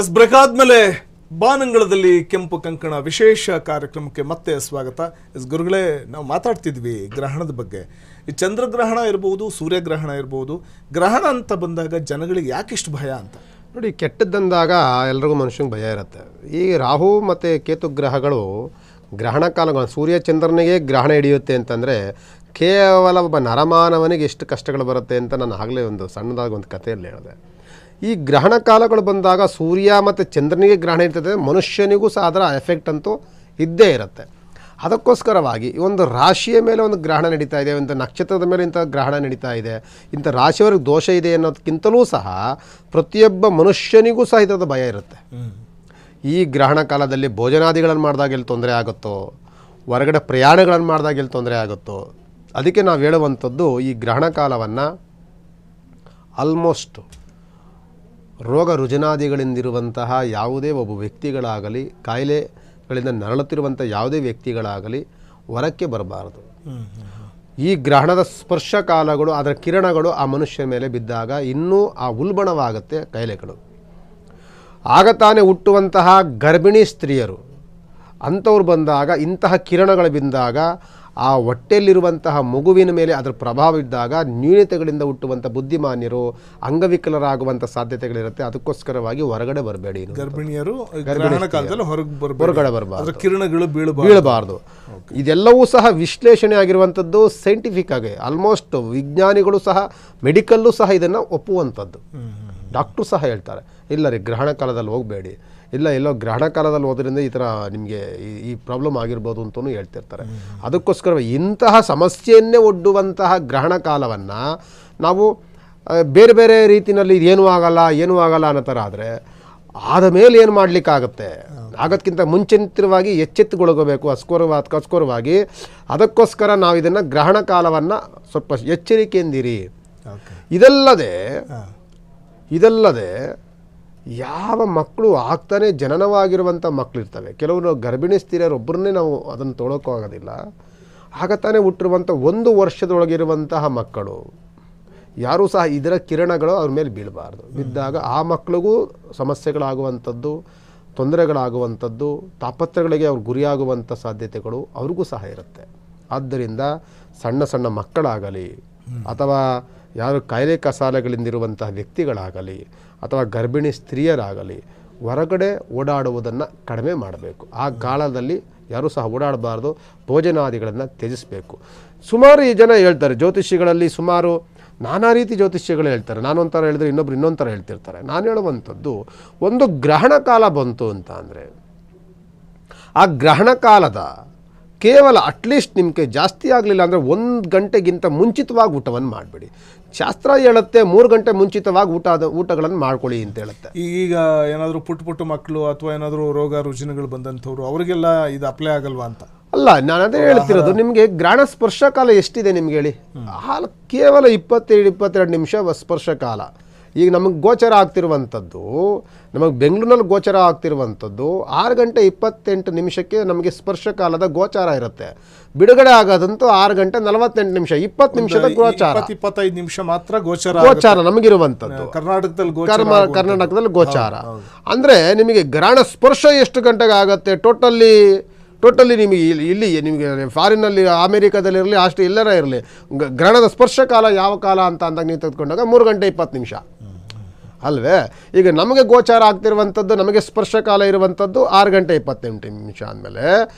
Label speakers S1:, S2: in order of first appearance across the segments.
S1: S break ಆದ್ಮೇಲೆ ಬಾನಂಗಳದಲ್ಲಿ ಕೆಂಪು ಕಂಕಣ ವಿಶೇಷ ಕಾರ್ಯಕ್ರಮಕ್ಕೆ ಮತ್ತೆ ಸ್ವಾಗತ. ಎಸ್ ಗುರುಗಳೇ, ನಾವು ಮಾತಾಡ್ತಿದ್ವಿ ಗ್ರಹಣದ ಬಗ್ಗೆ. ಈ ಚಂದ್ರಗ್ರಹಣ ಇರ್ಬೋದು, ಸೂರ್ಯಗ್ರಹಣ ಇರ್ಬೋದು, ಗ್ರಹಣ ಅಂತ ಬಂದಾಗ ಜನಗಳಿಗೆ ಯಾಕಿಷ್ಟು ಭಯ ಅಂತ
S2: ನೋಡಿ. ಕೆಟ್ಟದ್ದಂದಾಗ ಎಲ್ರಿಗೂ ಮನುಷ್ಯಂಗೆ ಭಯ ಇರುತ್ತೆ. ಈ ರಾಹು ಮತ್ತು ಕೇತು ಗ್ರಹಗಳು ಗ್ರಹಣ ಕಾಲಗಳು, ಸೂರ್ಯ ಚಂದ್ರನಿಗೆ ಗ್ರಹಣ ಹಿಡಿಯುತ್ತೆ ಅಂತಂದರೆ ಕೇವಲ ಒಬ್ಬ ನರಮಾನವನಿಗೆ ಎಷ್ಟು ಕಷ್ಟಗಳು ಬರುತ್ತೆ ಅಂತ ನಾನು ಆಗಲೇ ಒಂದು ಸಣ್ಣದಾಗಿ ಒಂದು ಕಥೆಯಲ್ಲಿ ಹೇಳಿದೆ. ಈ ಗ್ರಹಣ ಕಾಲಗಳು ಬಂದಾಗ ಸೂರ್ಯ ಮತ್ತು ಚಂದ್ರನಿಗೆ ಗ್ರಹಣ ಇರ್ತದೆ, ಮನುಷ್ಯನಿಗೂ ಸಹ ಅದರ ಎಫೆಕ್ಟ್ ಅಂತೂ ಇದ್ದೇ ಇರುತ್ತೆ. ಅದಕ್ಕೋಸ್ಕರವಾಗಿ ಒಂದು ರಾಶಿಯ ಮೇಲೆ ಒಂದು ಗ್ರಹಣ ನಡೀತಾ ಇದೆ, ಒಂದು ನಕ್ಷತ್ರದ ಮೇಲೆ ಇಂಥ ಗ್ರಹಣ ನಡೀತಾ ಇದೆ, ಇಂಥ ರಾಶಿಯವರಿಗೆ ದೋಷ ಇದೆ ಅನ್ನೋದಕ್ಕಿಂತಲೂ ಸಹ ಪ್ರತಿಯೊಬ್ಬ ಮನುಷ್ಯನಿಗೂ ಸಹ ಇದರ ಭಯ ಇರುತ್ತೆ. ಈ ಗ್ರಹಣ ಕಾಲದಲ್ಲಿ ಭೋಜನಾದಿಗಳನ್ನು ಮಾಡಿದಾಗ ಎಲ್ಲಿ ತೊಂದರೆ ಆಗುತ್ತೋ, ಹೊರಗಡೆ ಪ್ರಯಾಣಗಳನ್ನು ಮಾಡಿದಾಗ ಎಲ್ಲಿ ತೊಂದರೆ ಆಗುತ್ತೋ, ಅದಕ್ಕೆ ನಾವು ಹೇಳುವಂಥದ್ದು ಈ ಗ್ರಹಣ ಕಾಲವನ್ನು ಆಲ್ಮೋಸ್ಟ್ ರೋಗ ರುಜಿನಾದಿಗಳಿಂದಿರುವಂತಹ ಯಾವುದೇ ಒಬ್ಬ ವ್ಯಕ್ತಿಗಳಾಗಲಿ, ಕಾಯಿಲೆಗಳಿಂದ ನರಳುತ್ತಿರುವಂಥ ಯಾವುದೇ ವ್ಯಕ್ತಿಗಳಾಗಲಿ ಹೊರಕ್ಕೆ ಬರಬಾರದು. ಈ ಗ್ರಹಣದ ಸ್ಪರ್ಶ ಕಾಲಗಳು, ಅದರ ಕಿರಣಗಳು ಆ ಮನುಷ್ಯನ ಮೇಲೆ ಬಿದ್ದಾಗ ಇನ್ನೂ ಆ ಉಲ್ಬಣವಾಗುತ್ತೆ ಕಾಯಿಲೆಗಳು. ಆಗ ತಾನೇ ಹುಟ್ಟುವಂತಹ ಗರ್ಭಿಣಿ ಸ್ತ್ರೀಯರು ಅಂಥವ್ರು ಬಂದಾಗ, ಇಂತಹ ಕಿರಣಗಳು ಬಿದ್ದಾಗ ಆ ಹೊಟ್ಟೆಯಲ್ಲಿರುವಂತಹ ಮಗುವಿನ ಮೇಲೆ ಅದರ ಪ್ರಭಾವ ಇದ್ದಾಗ ನ್ಯೂನತೆಗಳಿಂದ ಹುಟ್ಟುವಂಥ ಬುದ್ಧಿಮಾನ್ಯರು ಅಂಗವಿಕಲರಾಗುವಂಥ ಸಾಧ್ಯತೆಗಳಿರುತ್ತೆ. ಅದಕ್ಕೋಸ್ಕರವಾಗಿ ಹೊರಗಡೆ ಬರಬೇಡಿ.
S1: ಗರ್ಭಿಣಿಯರು ಹೊರಗಡೆ
S2: ಬರಬಾರ್ದು,
S1: ಕಿರಣಗಳು
S2: ಬೀಳಬಾರ್ದು. ಇದೆಲ್ಲವೂ ಸಹ ವಿಶ್ಲೇಷಣೆ ಆಗಿರುವಂಥದ್ದು ಸೈಂಟಿಫಿಕ್ ಆಗಿ. ಆಲ್ಮೋಸ್ಟ್ ವಿಜ್ಞಾನಿಗಳು ಸಹ, ಮೆಡಿಕಲ್ಲು ಸಹ ಇದನ್ನು ಒಪ್ಪುವಂಥದ್ದು. ಡಾಕ್ಟ್ರು ಸಹ ಹೇಳ್ತಾರೆ, ಇಲ್ಲ ರೀ ಗ್ರಹಣ ಕಾಲದಲ್ಲಿ ಹೋಗಬೇಡಿ, ಇಲ್ಲ ಎಲ್ಲೋ ಗ್ರಹಣ ಕಾಲದಲ್ಲಿ ಹೋದ್ರಿಂದ ಈ ಥರ ನಿಮಗೆ ಈ ಪ್ರಾಬ್ಲಮ್ ಆಗಿರ್ಬೋದು ಅಂತಲೂ ಹೇಳ್ತಿರ್ತಾರೆ. ಅದಕ್ಕೋಸ್ಕರ ಇಂತಹ ಸಮಸ್ಯೆಯನ್ನೇ ಒಡ್ಡುವಂತಹ ಗ್ರಹಣ ಕಾಲವನ್ನು ನಾವು ಬೇರೆ ಬೇರೆ ರೀತಿಯಲ್ಲಿ ಏನೂ ಆಗಲ್ಲ ಅನ್ನೋ ಥರ ಆದರೆ ಆದ ಮೇಲೆ ಏನು ಮಾಡಲಿಕ್ಕಾಗುತ್ತೆ? ಆಗೋದಕ್ಕಿಂತ ಮುಂಚಿತವಾಗಿ ಎಚ್ಚೆತ್ತುಗೊಳ್ಕೋಬೇಕು ಕಸ್ಕೋರವಾಗಿ. ಅದಕ್ಕೋಸ್ಕರ ನಾವು ಇದನ್ನು ಗ್ರಹಣ ಕಾಲವನ್ನು ಸ್ವಲ್ಪ ಎಚ್ಚರಿಕೆಯಿಂದಿರಿ. ಇದಲ್ಲದೆ ಯಾವ ಮಕ್ಕಳು ಆಗ್ತಾನೆ ಜನನವಾಗಿರುವಂಥ ಮಕ್ಕಳಿರ್ತವೆ, ಕೆಲವರು ಗರ್ಭಿಣಿ ಸ್ತ್ರೀಯರೊಬ್ಬರನ್ನೇ ನಾವು ಅದನ್ನು ತೊಗೊಳಕ್ಕಾಗೋದಿಲ್ಲ. ಆಗ ತಾನೇ ಹುಟ್ಟಿರುವಂಥ 1 ವರ್ಷದೊಳಗಿರುವಂತಹ ಮಕ್ಕಳು ಯಾರೂ ಸಹ ಇದರ ಕಿರಣಗಳು ಅವ್ರ ಮೇಲೆ ಬೀಳಬಾರ್ದು. ಬಿದ್ದಾಗ ಆ ಮಕ್ಕಳಿಗೂ ಸಮಸ್ಯೆಗಳಾಗುವಂಥದ್ದು, ತೊಂದರೆಗಳಾಗುವಂಥದ್ದು, ತಾಪತ್ರಗಳಿಗೆ ಅವ್ರು ಗುರಿಯಾಗುವಂಥ ಸಾಧ್ಯತೆಗಳು ಅವ್ರಿಗೂ ಸಹ ಇರುತ್ತೆ. ಆದ್ದರಿಂದ ಸಣ್ಣ ಸಣ್ಣ ಮಕ್ಕಳಾಗಲಿ, ಅಥವಾ ಯಾರು ಕಾಯಿಲೆ ಕಸಾಲೆಗಳಿಂದಿರುವಂತಹ ವ್ಯಕ್ತಿಗಳಾಗಲಿ, ಅಥವಾ ಗರ್ಭಿಣಿ ಸ್ತ್ರೀಯರಾಗಲಿ ಹೊರಗಡೆ ಓಡಾಡುವುದನ್ನು ಕಡಿಮೆ ಮಾಡಬೇಕು. ಆ ಕಾಲದಲ್ಲಿ ಯಾರೂ ಸಹ ಓಡಾಡಬಾರ್ದು, ಭೋಜನಾದಿಗಳನ್ನು ತ್ಯಜಿಸಬೇಕು. ಸುಮಾರು ಈ ಜನ ಹೇಳ್ತಾರೆ, ಜ್ಯೋತಿಷಿಗಳಲ್ಲಿ ಸುಮಾರು ನಾನಾ ರೀತಿ ಜ್ಯೋತಿಷ್ಯಗಳು ಹೇಳ್ತಾರೆ. ನಾನೊಂಥರ ಹೇಳಿದ್ರೆ ಇನ್ನೊಬ್ರು ಇನ್ನೊಂಥರ ಹೇಳ್ತಿರ್ತಾರೆ. ನಾನು ಹೇಳುವಂಥದ್ದು, ಒಂದು ಗ್ರಹಣ ಕಾಲ ಬಂತು ಅಂತ ಅಂದರೆ ಆ ಗ್ರಹಣ ಕಾಲದ ಕೇವಲ ಅಟ್ಲೀಸ್ಟ್ ನಿಮಗೆ ಜಾಸ್ತಿ ಆಗಲಿಲ್ಲ ಅಂದರೆ 1 ಗಂಟೆಗಿಂತ ಮುಂಚಿತವಾಗಿ ಊಟವನ್ನು ಮಾಡಬೇಡಿ. ಶಾಸ್ತ್ರ ಹೇಳುತ್ತೆ 3 ಗಂಟೆ ಮುಂಚಿತವಾಗಿ ಊಟಗಳನ್ನು ಮಾಡ್ಕೊಳ್ಳಿ ಅಂತ ಹೇಳುತ್ತೆ.
S1: ಈಗ ಏನಾದರೂ ಪುಟ್ಟ ಮಕ್ಕಳು ಅಥವಾ ಏನಾದರೂ ರೋಗ ರುಜಿನಗಳು ಬಂದಂಥವ್ರು ಅವರಿಗೆಲ್ಲ ಇದು ಅಪ್ಲೈ ಆಗಲ್ವಾ ಅಂತ?
S2: ಅಲ್ಲ, ನಾನು ಅದೇ ಹೇಳ್ತಿರೋದು. ನಿಮಗೆ ಗ್ರಹಣ ಸ್ಪರ್ಶ ಕಾಲ ಎಷ್ಟಿದೆ ನಿಮ್ಗೆ ಹೇಳಿ? ಕೇವಲ 22 ನಿಮಿಷ ಸ್ಪರ್ಶ ಕಾಲ. ಈಗ ನಮಗೆ ಗೋಚರ ಆಗ್ತಿರುವಂಥದ್ದು, ನಮಗೆ ಬೆಂಗಳೂರಿನಲ್ಲಿ ಗೋಚರ ಆಗ್ತಿರುವಂಥದ್ದು 6 ಗಂಟೆ 28 ನಿಮಿಷಕ್ಕೆ ನಮಗೆ ಸ್ಪರ್ಶ ಕಾಲದ ಗೋಚಾರ ಇರುತ್ತೆ. ಬಿಡುಗಡೆ ಆಗೋದಂತೂ 6 ಗಂಟೆ 48 ನಿಮಿಷ, 20 ನಿಮಿಷದ ಗೋಚಾರ,
S1: 25 ನಿಮಿಷ ಮಾತ್ರ ಗೋಚಾರ
S2: ನಮಗಿರುವಂಥದ್ದು. ಕರ್ನಾಟಕದಲ್ಲಿ ಗೋಚಾರ ಅಂದರೆ ನಿಮಗೆ ಗ್ರಹಣ ಸ್ಪರ್ಶ ಎಷ್ಟು ಗಂಟೆಗೆ ಆಗುತ್ತೆ? ಟೋಟಲಿ ನಿಮಗೆ ಇಲ್ಲಿ ನಿಮಗೆ ಫಾರಿನಲ್ಲಿ, ಅಮೇರಿಕಾದಲ್ಲಿರಲಿ, ಆಸ್ಟ್ರೇಲಿಯಾ ಎಲ್ಲರ ಇರಲಿ, ಗ್ರಹಣದ ಸ್ಪರ್ಶ ಕಾಲ ಯಾವ ಕಾಲ ಅಂತ ಅಂದಾಗ ನೀವು ತೆಗೆದುಕೊಂಡಾಗ 3 ಗಂಟೆ 20 ನಿಮಿಷ ಅಲ್ವೇ? ಈಗ ನಮಗೆ ಗೋಚಾರ ಆಗ್ತಿರುವಂಥದ್ದು, ನಮಗೆ ಸ್ಪರ್ಶ ಕಾಲ ಇರುವಂಥದ್ದು 6 ಗಂಟೆ 28 ನಿಮಿಷ ಅಂದಮೇಲೆ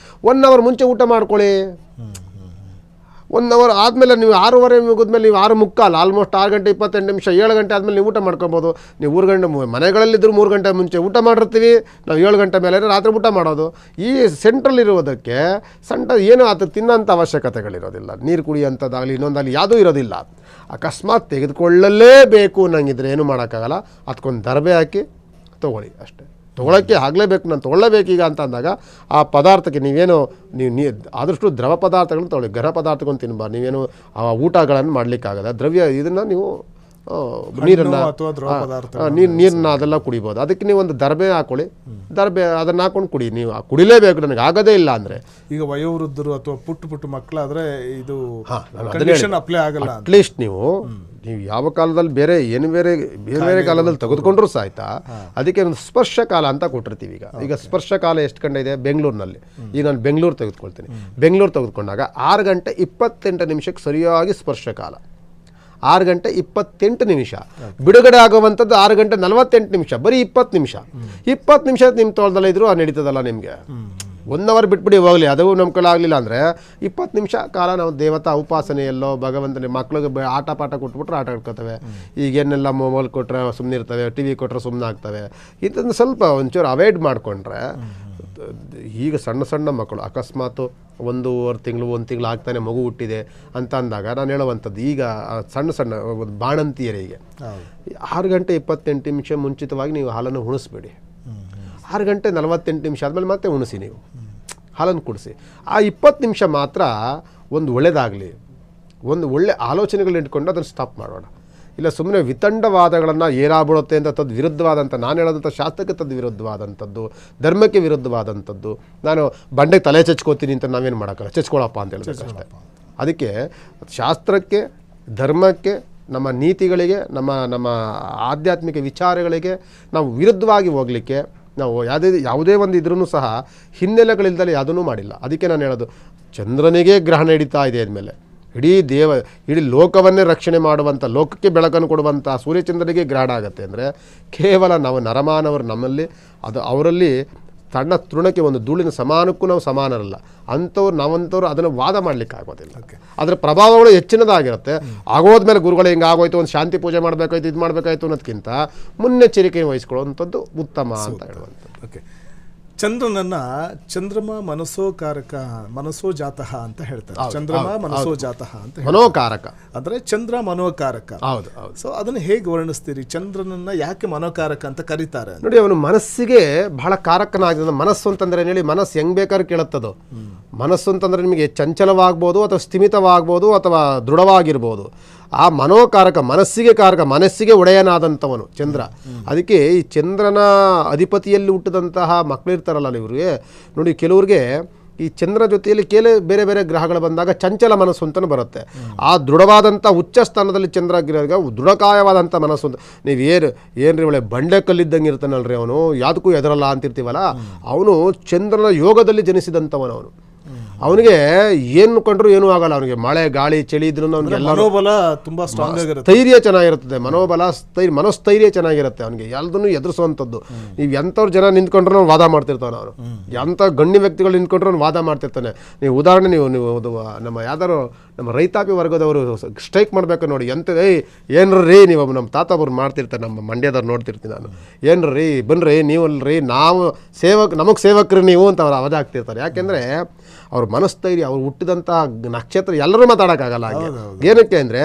S2: 1 ಅವರ್ ಮುಂಚೆ ಊಟ ಮಾಡ್ಕೊಳ್ಳಿ. 1 ಅವರ್ ಆದಮೇಲೆ ನೀವು 6:30 ಮುಗಿದ್ಮೇಲೆ ನೀವು 6:45, ಆಲ್ಮೋಸ್ಟ್ 6 ಗಂಟೆ 28 ನಿಮಿಷ, 7 ಗಂಟೆ ಆದಮೇಲೆ ನೀವು ಊಟ ಮಾಡ್ಕೊಬೋದು. ನೀವು 3 ಗಂಟೆ ಮನೆಗಳಲ್ಲಿದ್ದರೂ 3 ಗಂಟೆ ಮುಂಚೆ ಊಟ ಮಾಡಿರ್ತೀವಿ ನಾವು. 7 ಗಂಟೆ ಮೇಲೆ ರಾತ್ರಿ ಊಟ ಮಾಡೋದು. ಈ ಸೆಂಟ್ರಲ್ ಇರುವುದಕ್ಕೆ ಏನು ಅದು ತಿನ್ನೋಂಥ ಅವಶ್ಯಕತೆಗಳಿರೋದಿಲ್ಲ. ನೀರು ಕುಡಿಯೋಂಥದ್ದಾಗಲಿ ಇನ್ನೊಂದಾಗಲಿ ಯಾವುದೂ ಇರೋದಿಲ್ಲ. ಅಕಸ್ಮಾತ್ ತೆಗೆದುಕೊಳ್ಳಲೇಬೇಕು ನಂಗಿದ್ರೆ ಏನು ಮಾಡೋಕ್ಕಾಗಲ್ಲ, ಅದಕ್ಕೊಂದು ದರ್ಬೆ ಹಾಕಿ ತೊಗೊಳ್ಳಿ ಅಷ್ಟೇ. ತೊಗೊಳಕ್ಕೆ ಆಗಲೇಬೇಕು, ನಾನು ತೊಗೊಳ್ಳಬೇಕೀಗ ಅಂತ ಅಂದಾಗ ಆ ಪದಾರ್ಥಕ್ಕೆ ನೀವು ಆದಷ್ಟು ದ್ರವ ಪದಾರ್ಥಗಳನ್ನು ತೊಗೊಳ್ಳಿ. ಘನ ಪದಾರ್ಥಗಳನ್ನು ತಿನ್ನಬಾರ್ದು. ನೀವೇನು ಆ ಊಟಗಳನ್ನು ಮಾಡಲಿಕ್ಕಾಗಲ್ಲ. ಇದನ್ನು ನೀವು ನೀರನ್ನ ಅದೆಲ್ಲ ಕುಡಿಬೋದು. ಅದಕ್ಕೆ ನೀವು ಒಂದು ದರ್ಬೆ ಹಾಕೊಳ್ಳಿ. ಅದನ್ನ ಹಾಕೊಂಡು ಕುಡಿ. ನೀವು ಕುಡಿಲೇಬೇಕು, ನನಗೆ ಆಗದೇ ಇಲ್ಲ ಅಂದರೆ.
S1: ಈಗ ವಯೋವೃದ್ಧರು ಅಥವಾ ಪುಟ್ಟ ಮಕ್ಕಳಾದ್ರೆ ಇದು ಅಪ್ಲೈ ಆಗಲ್ಲ.
S2: ಅಟ್ಲೀಸ್ಟ್ ನೀವು ನೀವು ಯಾವ ಕಾಲದಲ್ಲಿ ಬೇರೆ ಬೇರೆ ಕಾಲದಲ್ಲಿ ತೆಗೆದುಕೊಂಡ್ರೂ ಸಾಯ್ತಾ ಅದಕ್ಕೆ ಒಂದು ಸ್ಪರ್ಶ ಕಾಲ ಅಂತ ಕೊಟ್ಟಿರ್ತೀವಿ. ಈಗ ಸ್ಪರ್ಶ ಕಾಲ ಎಷ್ಟು ಗಂಟೆ ಇದೆ ಬೆಂಗಳೂರಿನಲ್ಲಿ, ಈಗ ನಾನು ಬೆಂಗಳೂರು ತೆಗೆದುಕೊಳ್ತೀನಿ. ಬೆಂಗಳೂರು ತೆಗೆದುಕೊಂಡಾಗ 6 ಗಂಟೆ 28 ನಿಮಿಷಕ್ಕೆ ಸರಿಯಾಗಿ ಸ್ಪರ್ಶ ಕಾಲ, 6 ಗಂಟೆ 28 ನಿಮಿಷ. ಬಿಡುಗಡೆ ಆಗುವಂಥದ್ದು 6 ಗಂಟೆ 48 ನಿಮಿಷ, ಬರೀ 20 ನಿಮಿಷ. 20 ನಿಮಿಷ ನಿಮ್ಮ ತೋಳದಲ್ಲ ಇದ್ರು ನಡೀತದಲ್ಲ ನಿಮಗೆ. 1 ಅವರ್ ಬಿಟ್ಬಿಡಿ ಹೋಗಲಿ, ಅದು ನಮ್ಮ ಕಡೆ ಆಗಲಿಲ್ಲ ಅಂದರೆ 20 ನಿಮಿಷ ಕಾಲ ನಾವು ದೇವತಾ ಉಪಾಸನೆಯಲ್ಲೋ ಭಗವಂತನ ಮಕ್ಳಿಗೆ ಆಟ ಪಾಠ ಕೊಟ್ಬಿಟ್ರೆ ಆಟ ಆಡ್ಕೋತವೆ. ಈಗೇನೆಲ್ಲ ಮೊಬೈಲ್ ಕೊಟ್ಟರೆ ಸುಮ್ಮನೆ ಇರ್ತವೆ, ಟಿ ವಿ ಕೊಟ್ಟರೆ ಸುಮ್ಮನೆ ಆಗ್ತವೆ. ಇಂಥದ್ದು ಸ್ವಲ್ಪ ಒಂಚೂರು ಅವಾಯ್ಡ್ ಮಾಡಿಕೊಂಡ್ರೆ, ಈಗ ಸಣ್ಣ ಸಣ್ಣ ಮಕ್ಕಳು ಅಕಸ್ಮಾತ್ 1 ತಿಂಗಳು ಆಗ್ತಾನೆ ಮಗು ಹುಟ್ಟಿದೆ ಅಂತ ಅಂದಾಗ ನಾನು ಹೇಳುವಂಥದ್ದು, ಈಗ ಸಣ್ಣ ಬಾಣಂತಿಯರಿಗೆ 6 ಗಂಟೆ 28 ನಿಮಿಷ ಮುಂಚಿತವಾಗಿ ನೀವು ಹಾಲನ್ನು ಉಣಿಸ್ಬೇಡಿ. 6 ಗಂಟೆ 48 ನಿಮಿಷ ಆದಮೇಲೆ ಮತ್ತೆ ಉಣಿಸಿ, ನೀವು ಹಾಲನ್ನು ಕುಡಿಸಿ. ಆ 20 ನಿಮಿಷ ಮಾತ್ರ ಒಂದು ಒಳ್ಳೆಯದಾಗಲಿ, ಒಂದು ಒಳ್ಳೆ ಆಲೋಚನೆಗಳನ್ನ ಇಟ್ಕೊಂಡು ಅದನ್ನು ಸ್ಟಾಪ್ ಮಾಡೋಣ. ಇಲ್ಲ ಸುಮ್ಮನೆ ವಿತಂಡವಾದಗಳನ್ನು ಏನಾಗ್ಬಿಡುತ್ತೆ ಅಂತ ತದ್ ವಿರುದ್ಧವಾದಂಥ, ನಾನು ಹೇಳೋದಂಥ ಶಾಸ್ತ್ರಕ್ಕೆ ತದ್ ವಿರುದ್ಧವಾದಂಥದ್ದು, ಧರ್ಮಕ್ಕೆ ವಿರುದ್ಧವಾದಂಥದ್ದು, ನಾನು ಬಂಡೆಗೆ ತಲೆ ಚಚ್ಕೋತೀನಿ ಅಂತ ನಾವೇನು ಮಾಡೋಕ್ಕಲ್ಲ, ಚಚ್ಕೊಳಪ್ಪ ಅಂತ ಹೇಳ್ಬೇಕಷ್ಟೇ. ಅದಕ್ಕೆ ಶಾಸ್ತ್ರಕ್ಕೆ, ಧರ್ಮಕ್ಕೆ, ನಮ್ಮ ನೀತಿಗಳಿಗೆ, ನಮ್ಮ ಆಧ್ಯಾತ್ಮಿಕ ವಿಚಾರಗಳಿಗೆ ನಾವು ವಿರುದ್ಧವಾಗಿ ಹೋಗಲಿಕ್ಕೆ ನಾವು ಯಾವುದೇ ಒಂದು ಇದ್ರೂ ಸಹ ಹಿನ್ನೆಲೆಗಳಿಲ್ದಲೇ ಯಾವುದೂ ಮಾಡಿಲ್ಲ. ಅದಕ್ಕೆ ನಾನು ಹೇಳೋದು, ಚಂದ್ರನಿಗೆ ಗ್ರಹಣ ಹಿಡಿತಾ ಇದೆ ಅಂದಮೇಲೆ ಇಡೀ ಲೋಕವನ್ನೇ ರಕ್ಷಣೆ ಮಾಡುವಂಥ, ಲೋಕಕ್ಕೆ ಬೆಳಕನ್ನು ಕೊಡುವಂಥ ಸೂರ್ಯಚಂದ್ರನಿಗೆ ಗ್ರಹಣ ಆಗುತ್ತೆ ಅಂದರೆ ಕೇವಲ ನಾವು ನರಮಾನವರು ನಮ್ಮಲ್ಲಿ ಅದು ಅವರಲ್ಲಿ ಸಣ್ಣ ತೃಣಕ್ಕೆ ಒಂದು ಧೂಳಿನ ಸಮಾನಕ್ಕೂ ನಾವು ಸಮಾನರಲ್ಲ. ನಾವಂಥವ್ರು ಅದನ್ನು ವಾದ ಮಾಡಲಿಕ್ಕೆ ಆಗೋದಿಲ್ಲ. ಅದರ ಪ್ರಭಾವಗಳು ಹೆಚ್ಚಿನದಾಗಿರುತ್ತೆ. ಆಗೋದ್ಮೇಲೆ ಗುರುಗಳು ಹಿಂಗೆ ಆಗೋಯ್ತು, ಒಂದು ಶಾಂತಿ ಪೂಜೆ ಮಾಡಬೇಕಾಯ್ತು, ಇದು ಮಾಡಬೇಕಾಯ್ತು ಅನ್ನೋದಕ್ಕಿಂತ ಮುನ್ನೆಚ್ಚರಿಕೆ ವಹಿಸ್ಕೊಳ್ಳುವಂಥದ್ದು ಉತ್ತಮ ಅಂತ ಹೇಳುವಂಥದ್ದು.
S1: ಓಕೆ, ಚಂದ್ರನನ್ನ ಚಂದ್ರಮ ಮನಸೋ ಜಾತಃ ಅಂತ ಹೇಳ್ತಾರೆ. ಚಂದ್ರಮ ಮನಸೋ ಜಾತಃ ಅಂತ
S2: ಮನೋಕಾರಕ
S1: ಅಂದ್ರೆ ಚಂದ್ರ ಮನೋಕಾರಕ.
S2: ಹೌದು.
S1: ಸೊ ಅದನ್ನ ಹೇಗೆ ವರ್ಣಿಸ್ತೀರಿ? ಚಂದ್ರನನ್ನ ಯಾಕೆ ಮನೋಕಾರಕ ಅಂತ ಕರೀತಾರೆ?
S2: ನೋಡಿ, ಅವನು ಮನಸ್ಸಿಗೆ ಬಹಳ ಕಾರಕನಾಗಿದೆ. ಮನಸ್ಸು ಅಂತಂದ್ರೆ ಹೇಳಿ, ಮನಸ್ಸು ಹೆಂಗ್ ಬೇಕಾದ್ರೂ ಕೇಳುತ್ತದು. ಮನಸ್ಸು ಅಂತಂದ್ರೆ ನಿಮಗೆ ಚಂಚಲವಾಗ್ಬೋದು, ಅಥವಾ ಸ್ಥಿಮಿತವಾಗ್ಬೋದು, ಅಥವಾ ದೃಢವಾಗಿರ್ಬೋದು. ಆ ಮನೋಕಾರಕ, ಮನಸ್ಸಿಗೆ ಒಡೆಯನಾದಂಥವನು ಚಂದ್ರ. ಅದಕ್ಕೆ ಈ ಚಂದ್ರನ ಅಧಿಪತಿಯಲ್ಲಿ ಹುಟ್ಟಿದಂತಹ ಮಕ್ಕಳಿರ್ತಾರಲ್ಲ ಇವರಿಗೆ ನೋಡಿ, ಕೆಲವ್ರಿಗೆ ಈ ಚಂದ್ರ ಜೊತೆಯಲ್ಲಿ ಬೇರೆ ಬೇರೆ ಗ್ರಹಗಳು ಬಂದಾಗ ಚಂಚಲ ಮನಸ್ಸು ಅಂತಲೂ ಬರುತ್ತೆ. ಆ ದೃಢವಾದಂಥ ಉಚ್ಚ ಸ್ಥಾನದಲ್ಲಿ ಚಂದ್ರ ದೃಢಕಾಯವಾದಂಥ ಮನಸ್ಸು ಅಂತ. ನೀವು ಏನ್ರಿ ಒಳ್ಳೆ ಬಂಡೆ ಕಲ್ಲಿದ್ದಂಗೆ ಇರ್ತಾನಲ್ರಿ ಅವನು, ಯಾವುದಕ್ಕೂ ಎದರಲ್ಲ ಅಂತಿರ್ತೀವಲ್ಲ, ಅವನು ಚಂದ್ರನ ಯೋಗದಲ್ಲಿ ಜನಿಸಿದಂಥವನು. ಅವನಿಗೆ ಏನು ಕಂಡ್ರು ಏನೂ ಆಗಲ್ಲ. ಅವನಿಗೆ ಮಳೆ ಗಾಳಿ ಚಳಿ ಇದ್ರೂ
S1: ಮನೋಬಲ ತುಂಬಾ ಸ್ಟ್ರಾಂಗ್ ಆಗಿರುತ್ತೆ,
S2: ಸ್ಥೈರ್ಯ ಚೆನ್ನಾಗಿರುತ್ತದೆ, ಮನೋಸ್ಥೈರ್ಯ ಚೆನ್ನಾಗಿರುತ್ತೆ. ಅವನಿಗೆ ಎಲ್ಲದನ್ನು ಎದುರಿಸುವಂಥದ್ದು. ನೀವು ಎಂಥವ್ರು ಜನ ನಿಂತ್ಕೊಂಡ್ರು ವಾದ ಮಾಡ್ತಿರ್ತಾನೆ ಅವನು, ಎಂಥ ಗಣ್ಯ ವ್ಯಕ್ತಿಗಳು ನಿಂತ್ಕೊಂಡ್ರು ಅವ್ನು ವಾದ ಮಾಡ್ತಿರ್ತಾನೆ. ನೀವು ಉದಾಹರಣೆ ನೀವು ನಮ್ಮ ಯಾವ್ದಾರು ನಮ್ಮ ರೈತಾಪಿ ವರ್ಗದವರು ಸ್ಟ್ರೈಕ್ ಮಾಡಬೇಕು ನೋಡಿ, ಏನ್ರಿ ನೀವು ನಮ್ಮ ತಾತವ್ರು ಮಾಡ್ತಿರ್ತಾರೆ, ನಮ್ಮ ಮಂಡ್ಯದವ್ರು ನೋಡ್ತಿರ್ತೀನಿ ನಾನು, ಏನ್ರಿ ಬನ್ರಿ ನೀವಲ್ರಿ ನಾವು ನಮಗೆ ಸೇವಕರು ನೀವು ಅಂತ ಅವ್ರು ಅವಾಜ್ ಆಗ್ತಿರ್ತಾರೆ. ಯಾಕೆಂದರೆ ಅವ್ರ ಮನಸ್ಥೈರ್ಯ, ಅವ್ರು ಹುಟ್ಟಿದಂಥ ನಕ್ಷತ್ರ ಎಲ್ಲರೂ ಮಾತಾಡೋಕ್ಕಾಗಲ್ಲ. ಏನಕ್ಕೆ ಅಂದರೆ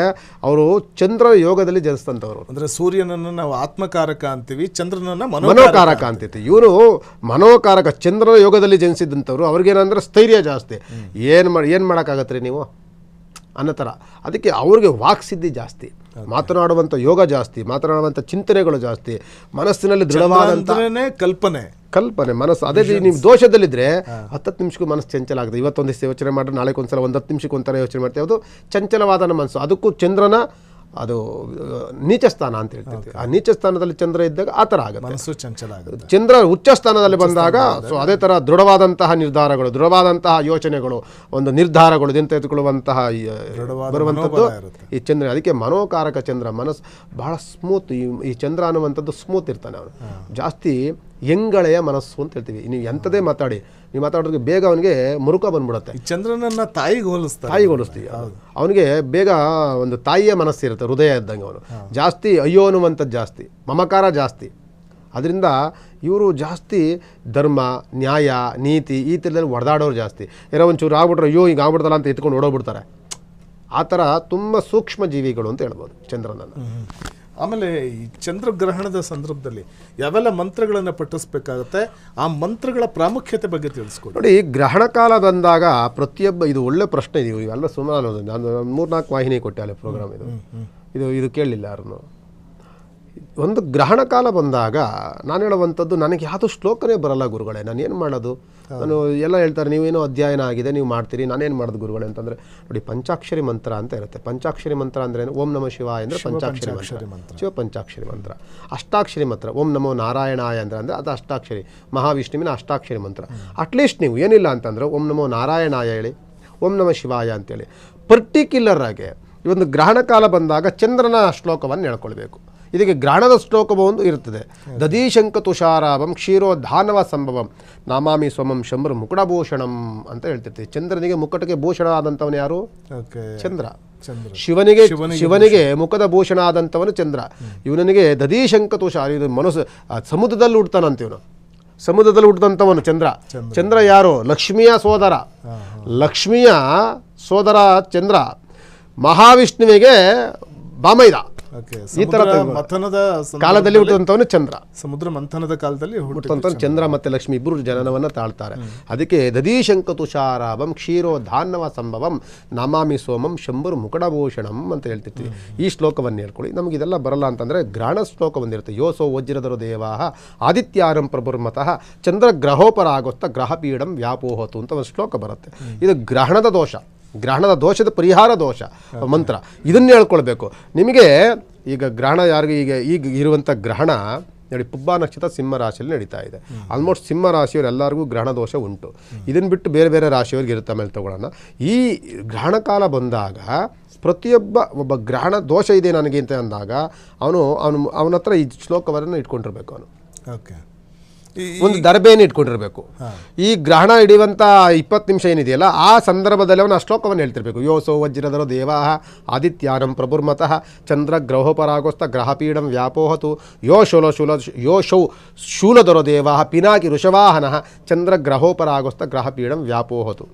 S2: ಅವರು ಚಂದ್ರ ಯೋಗದಲ್ಲಿ ಜನಿಸ್ತಂಥವ್ರು.
S1: ಅಂದರೆ ಸೂರ್ಯನನ್ನು ನಾವು ಆತ್ಮಕಾರಕ ಅಂತೀವಿ, ಚಂದ್ರನನ್ನ
S2: ಮನೋಕಾರಕ ಅಂತೀವಿ. ಇವರು ಮನೋಕಾರಕ, ಚಂದ್ರನ ಯೋಗದಲ್ಲಿ ಜನಿಸಿದಂಥವ್ರು. ಅವ್ರಿಗೇನಂದ್ರೆ ಸ್ಥೈರ್ಯ ಜಾಸ್ತಿ. ಏನು ಮಾಡೋಕ್ಕಾಗತ್ತೆ ರೀ ನೀವು ಅನ್ನೋ ಥರ. ಅದಕ್ಕೆ ಅವ್ರಿಗೆ ವಾಕ್ಸಿದ್ಧಿ ಜಾಸ್ತಿ, ಮಾತನಾಡುವಂಥ ಯೋಗ ಜಾಸ್ತಿ, ಮಾತನಾಡುವಂಥ ಚಿಂತನೆಗಳು ಜಾಸ್ತಿ, ಮನಸ್ಸಿನಲ್ಲಿ ದೃಢವಾದಂಥ ಕಲ್ಪನೆ ಮನಸ್ಸು. ಅದೇ ನೀವು ದೋಷದಲ್ಲಿದ್ದರೆ 10 ನಿಮಿಷಕ್ಕೂ ಮನಸ್ಸು ಚಂಚಲ ಆಗುತ್ತೆ. ಇವತ್ತೊಂದು ದಿವಸ ಯೋಚನೆ ಮಾಡಿದ್ರೆ ನಾಳೆ ಒಂದ್ಸಲ 10 ನಿಮಿಷಕ್ಕೆ ಒಂಥರ ಯೋಚನೆ ಮಾಡ್ತೀವಿ. ಅದು ಚಂಚಲವಾದ ಮನಸ್ಸು. ಅದಕ್ಕೂ ಚಂದ್ರನ ಅದು ನೀಚ ಸ್ಥಾನ ಅಂತ ಹೇಳ್ತೀವಿ. ಆ ನೀಚ ಸ್ಥಾನದಲ್ಲಿ ಚಂದ್ರ ಇದ್ದಾಗ ಆ ಥರ ಆಗುತ್ತೆ, ಮನಸ್ಸು ಚಂಚಲ ಆಗುತ್ತೆ. ಚಂದ್ರ ಉಚ್ಚ ಸ್ಥಾನದಲ್ಲಿ ಬಂದಾಗ ಸೊ ಅದೇ ಥರ ದೃಢವಾದಂತಹ ನಿರ್ಧಾರಗಳು, ದೃಢವಾದಂತಹ ಯೋಚನೆಗಳು, ಒಂದು ನಿರ್ಧಾರಗಳು ತೆಗೆದುಕೊಳ್ಳುವಂತಹ ಬರುವಂಥದ್ದು ಈ ಚಂದ್ರ. ಅದಕ್ಕೆ ಮನೋಕಾರಕ ಚಂದ್ರ. ಮನಸ್ಸು ಬಹಳ ಸ್ಮೂತ್. ಈ ಚಂದ್ರ ಅನ್ನುವಂಥದ್ದು ಸ್ಮೂತ್ ಇರ್ತಾನೆ ಅವನು. ಜಾಸ್ತಿ ಎಂಗಳೆಯ ಮನಸ್ಸು ಅಂತ ಹೇಳ್ತೀವಿ. ನೀವು ಎಂಥದೇ ಮಾತಾಡಿ, ನೀವು ಮಾತಾಡೋದಕ್ಕೆ ಬೇಗ ಅವನಿಗೆ ಮುರುಕ ಬಂದ್ಬಿಡುತ್ತೆ.
S1: ಚಂದ್ರನನ್ನ ತಾಯಿಗೆ
S2: ಹೋಲಿಸ್ತೀವಿ. ಅವನಿಗೆ ಬೇಗ ಒಂದು ತಾಯಿಯ ಮನಸ್ಸಿರುತ್ತೆ, ಹೃದಯ ಇದ್ದಂಗೆ. ಅವನು ಜಾಸ್ತಿ ಅಯ್ಯೋ ಅನ್ನುವಂಥದ್ದು ಜಾಸ್ತಿ, ಮಮಕಾರ ಜಾಸ್ತಿ. ಅದರಿಂದ ಇವರು ಜಾಸ್ತಿ ಧರ್ಮ, ನ್ಯಾಯ, ನೀತಿ ಈ ಥರದಲ್ಲಿ ಹೊಡೆದಾಡೋರು ಜಾಸ್ತಿ. ಏನೋ ಒಂಚೂರು ಆಗ್ಬಿಟ್ರೆ ಅಯ್ಯೋ ಈಗ ಆಗ್ಬಿಡ್ತಲ್ಲ ಅಂತ ಎತ್ಕೊಂಡು ಓಡೋಗ್ಬಿಡ್ತಾರೆ. ಆ ಥರ ತುಂಬ ಸೂಕ್ಷ್ಮ ಜೀವಿಗಳು ಅಂತ ಹೇಳ್ಬೋದು ಚಂದ್ರನನ್ನು.
S1: ಆಮೇಲೆ ಈ ಚಂದ್ರಗ್ರಹಣದ ಸಂದರ್ಭದಲ್ಲಿ ಯಾವೆಲ್ಲ ಮಂತ್ರಗಳನ್ನು ಪಠಿಸ್ಬೇಕಾಗುತ್ತೆ, ಆ ಮಂತ್ರಗಳ ಪ್ರಾಮುಖ್ಯತೆ ಬಗ್ಗೆ ತಿಳಿಸ್ಕೊಡಿ.
S2: ನೋಡಿ, ಗ್ರಹಣ ಕಾಲ ಬಂದಾಗ ಪ್ರತಿಯೊಬ್ಬ, ಇದು ಒಳ್ಳೆ ಪ್ರಶ್ನೆ ಇದೀವಿ, ಇವೆಲ್ಲ ಸುಮಾರು ನಾನು 3-4 ವಾಹಿನಿ ಕೊಟ್ಟೆ ಅಲ್ಲಿ ಪ್ರೋಗ್ರಾಮ್. ಇದು ಕೇಳಲಿಲ್ಲ ಯಾರನ್ನು. ಒಂದು ಗ್ರಹಣ ಕಾಲ ಬಂದಾಗ ನಾನು ಹೇಳುವಂಥದ್ದು, ನನಗೆ ಯಾವುದೂ ಶ್ಲೋಕನೇ ಬರಲ್ಲ ಗುರುಗಳೇ, ನಾನು ಏನು ಮಾಡೋದು? ನಾನು ಎಲ್ಲ ಹೇಳ್ತಾರೆ ನೀವೇನೋ ಅಧ್ಯಯನ ಆಗಿದೆ ನೀವು ಮಾಡ್ತೀರಿ, ನಾನೇನು ಮಾಡೋದು ಗುರುಗಳೇ ಅಂತಂದರೆ, ನೋಡಿ ಪಂಚಾಕ್ಷರಿ ಮಂತ್ರ ಅಂತ ಇರುತ್ತೆ. ಪಂಚಾಕ್ಷರಿ ಮಂತ್ರ ಅಂದರೆ ಓಂ ನಮಃ ಶಿವಾಯ ಅಂದರೆ ಪಂಚಾಕ್ಷರಿ ಮಂತ್ರ, ಶಿವ ಪಂಚಾಕ್ಷರಿ ಮಂತ್ರ. ಅಷ್ಟಾಕ್ಷರಿ ಮಂತ್ರ ಓಂ ನಮೋ ನಾರಾಯಣಾಯ ಅಂದರೆ ಅದು ಅಷ್ಟಾಕ್ಷರಿ, ಮಹಾವಿಷ್ಣುವಿನ ಅಷ್ಟಾಕ್ಷರಿ ಮಂತ್ರ. ಅಟ್ಲೀಸ್ಟ್ ನೀವು ಏನಿಲ್ಲ ಅಂತಂದರೆ ಓಂ ನಮೋ ನಾರಾಯಣಾಯ ಹೇಳಿ, ಓಂ ನಮಃ ಶಿವಾಯ ಅಂತೇಳಿ. ಪರ್ಟಿಕ್ಯುಲರ್ ಆಗಿ ಈ ಒಂದು ಗ್ರಹಣ ಕಾಲ ಬಂದಾಗ ಚಂದ್ರನ ಶ್ಲೋಕವನ್ನು ಹೇಳ್ಕೊಳ್ಬೇಕು. ಇದಕ್ಕೆ ಗ್ರಹಣದ ಶ್ಲೋಕ ಒಂದು ಇರ್ತದೆ. ದದೀಶಂಕ ತುಷಾರಾಭಂ ಕ್ಷೀರೋಧಾನವ ಸಂಭವಂ ನಾಮಾಮಿ ಸ್ವಮಂ ಶಂಭರ ಮುಕುಟಭೂಷಣಂ ಅಂತ ಹೇಳ್ತಿರ್ತೀವಿ. ಚಂದ್ರನಿಗೆ ಮುಕಟಕ್ಕೆ ಭೂಷಣ ಆದಂಥವನು ಯಾರು? ಚಂದ್ರ. ಶಿವನಿಗೆ ಮುಖದ ಭೂಷಣ ಆದಂಥವನು ಚಂದ್ರ. ಇವನಿಗೆ ದದೀಶಂಕ ತುಷಾರ, ಇದು ಮನಸ್ಸು ಸಮುದ್ರದಲ್ಲಿ ಹುಡ್ತಾನಂತೀವನು, ಸಮುದ್ರದಲ್ಲಿ ಹುಟ್ಟಿದಂಥವನು ಚಂದ್ರ. ಚಂದ್ರ ಯಾರು? ಲಕ್ಷ್ಮಿಯ ಸೋದರ. ಲಕ್ಷ್ಮಿಯ ಸೋದರ ಚಂದ್ರ. ಮಹಾವಿಷ್ಣುವಿಗೆ ಬಾಮೈದ. ಈ ತರ ಕಾಲದಲ್ಲಿ ಹುಟ್ಟುವಂಥವನು ಚಂದ್ರ.
S1: ಸಮುದ್ರ ಮಂಥನದ ಕಾಲದಲ್ಲಿ
S2: ಹುಟ್ಟುವಂಥವನು ಚಂದ್ರ ಮತ್ತೆ ಲಕ್ಷ್ಮಿ ಇಬ್ಬರು ಜನನವನ್ನು ತಾಳ್ತಾರೆ. ಅದಕ್ಕೆ ದದೀಶಂಕ ತುಷಾರಾಭಂ ಕ್ಷೀರೋಧಾನ್ನವ ಸಂಭವಂ ನಮಾಮಿ ಸೋಮಂ ಶಂಭುರ್ ಮುಕುಟಭೂಷಣಂ ಅಂತ ಹೇಳ್ತಿರ್ತೀವಿ. ಈ ಶ್ಲೋಕವನ್ನು ಹೇಳ್ಕೊಳ್ಳಿ. ನಮಗೆ ಇದೆಲ್ಲ ಬರಲ್ಲ ಅಂತಂದರೆ ಗ್ರಹಣ ಶ್ಲೋಕ ಬಂದಿರುತ್ತೆ. ಯೋಸೋ ವಜ್ರಧರೋ ದೇವಾಹ ಆದಿತ್ಯಾರಂ ಪ್ರಭುರ್ಮತಃ ಚಂದ್ರ ಗ್ರಹೋಪರಾಗೋಸ್ತ ಗ್ರಹಪೀಡಂ ವ್ಯಾಪೋಹತು ಅಂತ ಒಂದು ಶ್ಲೋಕ ಬರುತ್ತೆ. ಇದು ಗ್ರಹಣದ ದೋಷ, ಗ್ರಹಣದ ದೋಷದ ಪರಿಹಾರ ದೋಷ ಮಂತ್ರ. ಇದನ್ನು ಹೇಳ್ಕೊಳ್ಬೇಕು. ನಿಮಗೆ ಈಗ ಗ್ರಹಣ ಯಾರಿಗೆ ಈಗ ಇರುವಂಥ ಗ್ರಹಣ ನೋಡಿ, ಪುಬ್ಬ ನಕ್ಷತ್ರ ಸಿಂಹ ರಾಶಿಯಲ್ಲಿ ನಡೀತಾ ಇದೆ. ಆಲ್ಮೋಸ್ಟ್ ಸಿಂಹ ರಾಶಿಯವರು ಎಲ್ಲರಿಗೂ ಗ್ರಹಣ ದೋಷ ಉಂಟು. ಇದನ್ನು ಬಿಟ್ಟು ಬೇರೆ ಬೇರೆ ರಾಶಿಯವ್ರಿಗೆ ಇರುತ್ತೆ. ಆಮೇಲೆ ತಗೊಳ್ಳೋಣ. ಈ ಗ್ರಹಣ ಕಾಲ ಬಂದಾಗ ಒಬ್ಬ ಗ್ರಹಣ ದೋಷ ಇದೆ ನನಗೆ ಅಂತ ಅಂದಾಗ ಅವನ ಹತ್ರ ಈ ಶ್ಲೋಕವನ್ನು ಇಟ್ಕೊಂಡಿರ್ಬೇಕು. ಅವನು ಒಂದು ದರ್ಬೆಯನ್ನು ಇಟ್ಕೊಂಡಿರ್ಬೇಕು. ಈ ಗ್ರಹಣ ಹಿಡಿಯುವಂಥ 20 ನಿಮಿಷ ಏನಿದೆಯಲ್ಲ ಆ ಸಂದರ್ಭದಲ್ಲಿ ಅವನು ಆ ಶ್ಲೋಕವನ್ನು ಹೇಳ್ತಿರ್ಬೇಕು. ಯೋಸೋ ವಜ್ರಧರೋ ದೇವಾಹ ಆದಿತ್ಯಾರಂ ಪ್ರಭುರ್ಮತಃ ಚಂದ್ರ ಗ್ರಹೋಪರಾಗೋಸ್ತ ಗ್ರಹಪೀಡಂ ವ್ಯಾಪೋಹತು ಯೋ ಶೂಲಧರೋ ದೇವಾಹ ಪಿನಾಕಿ ಋಷವಾಹನಃ ಚಂದ್ರ ಗ್ರಹೋಪರಾಗೋಸ್ತ ಗ್ರಹಪೀಡಂ ವ್ಯಾಪೋಹತು.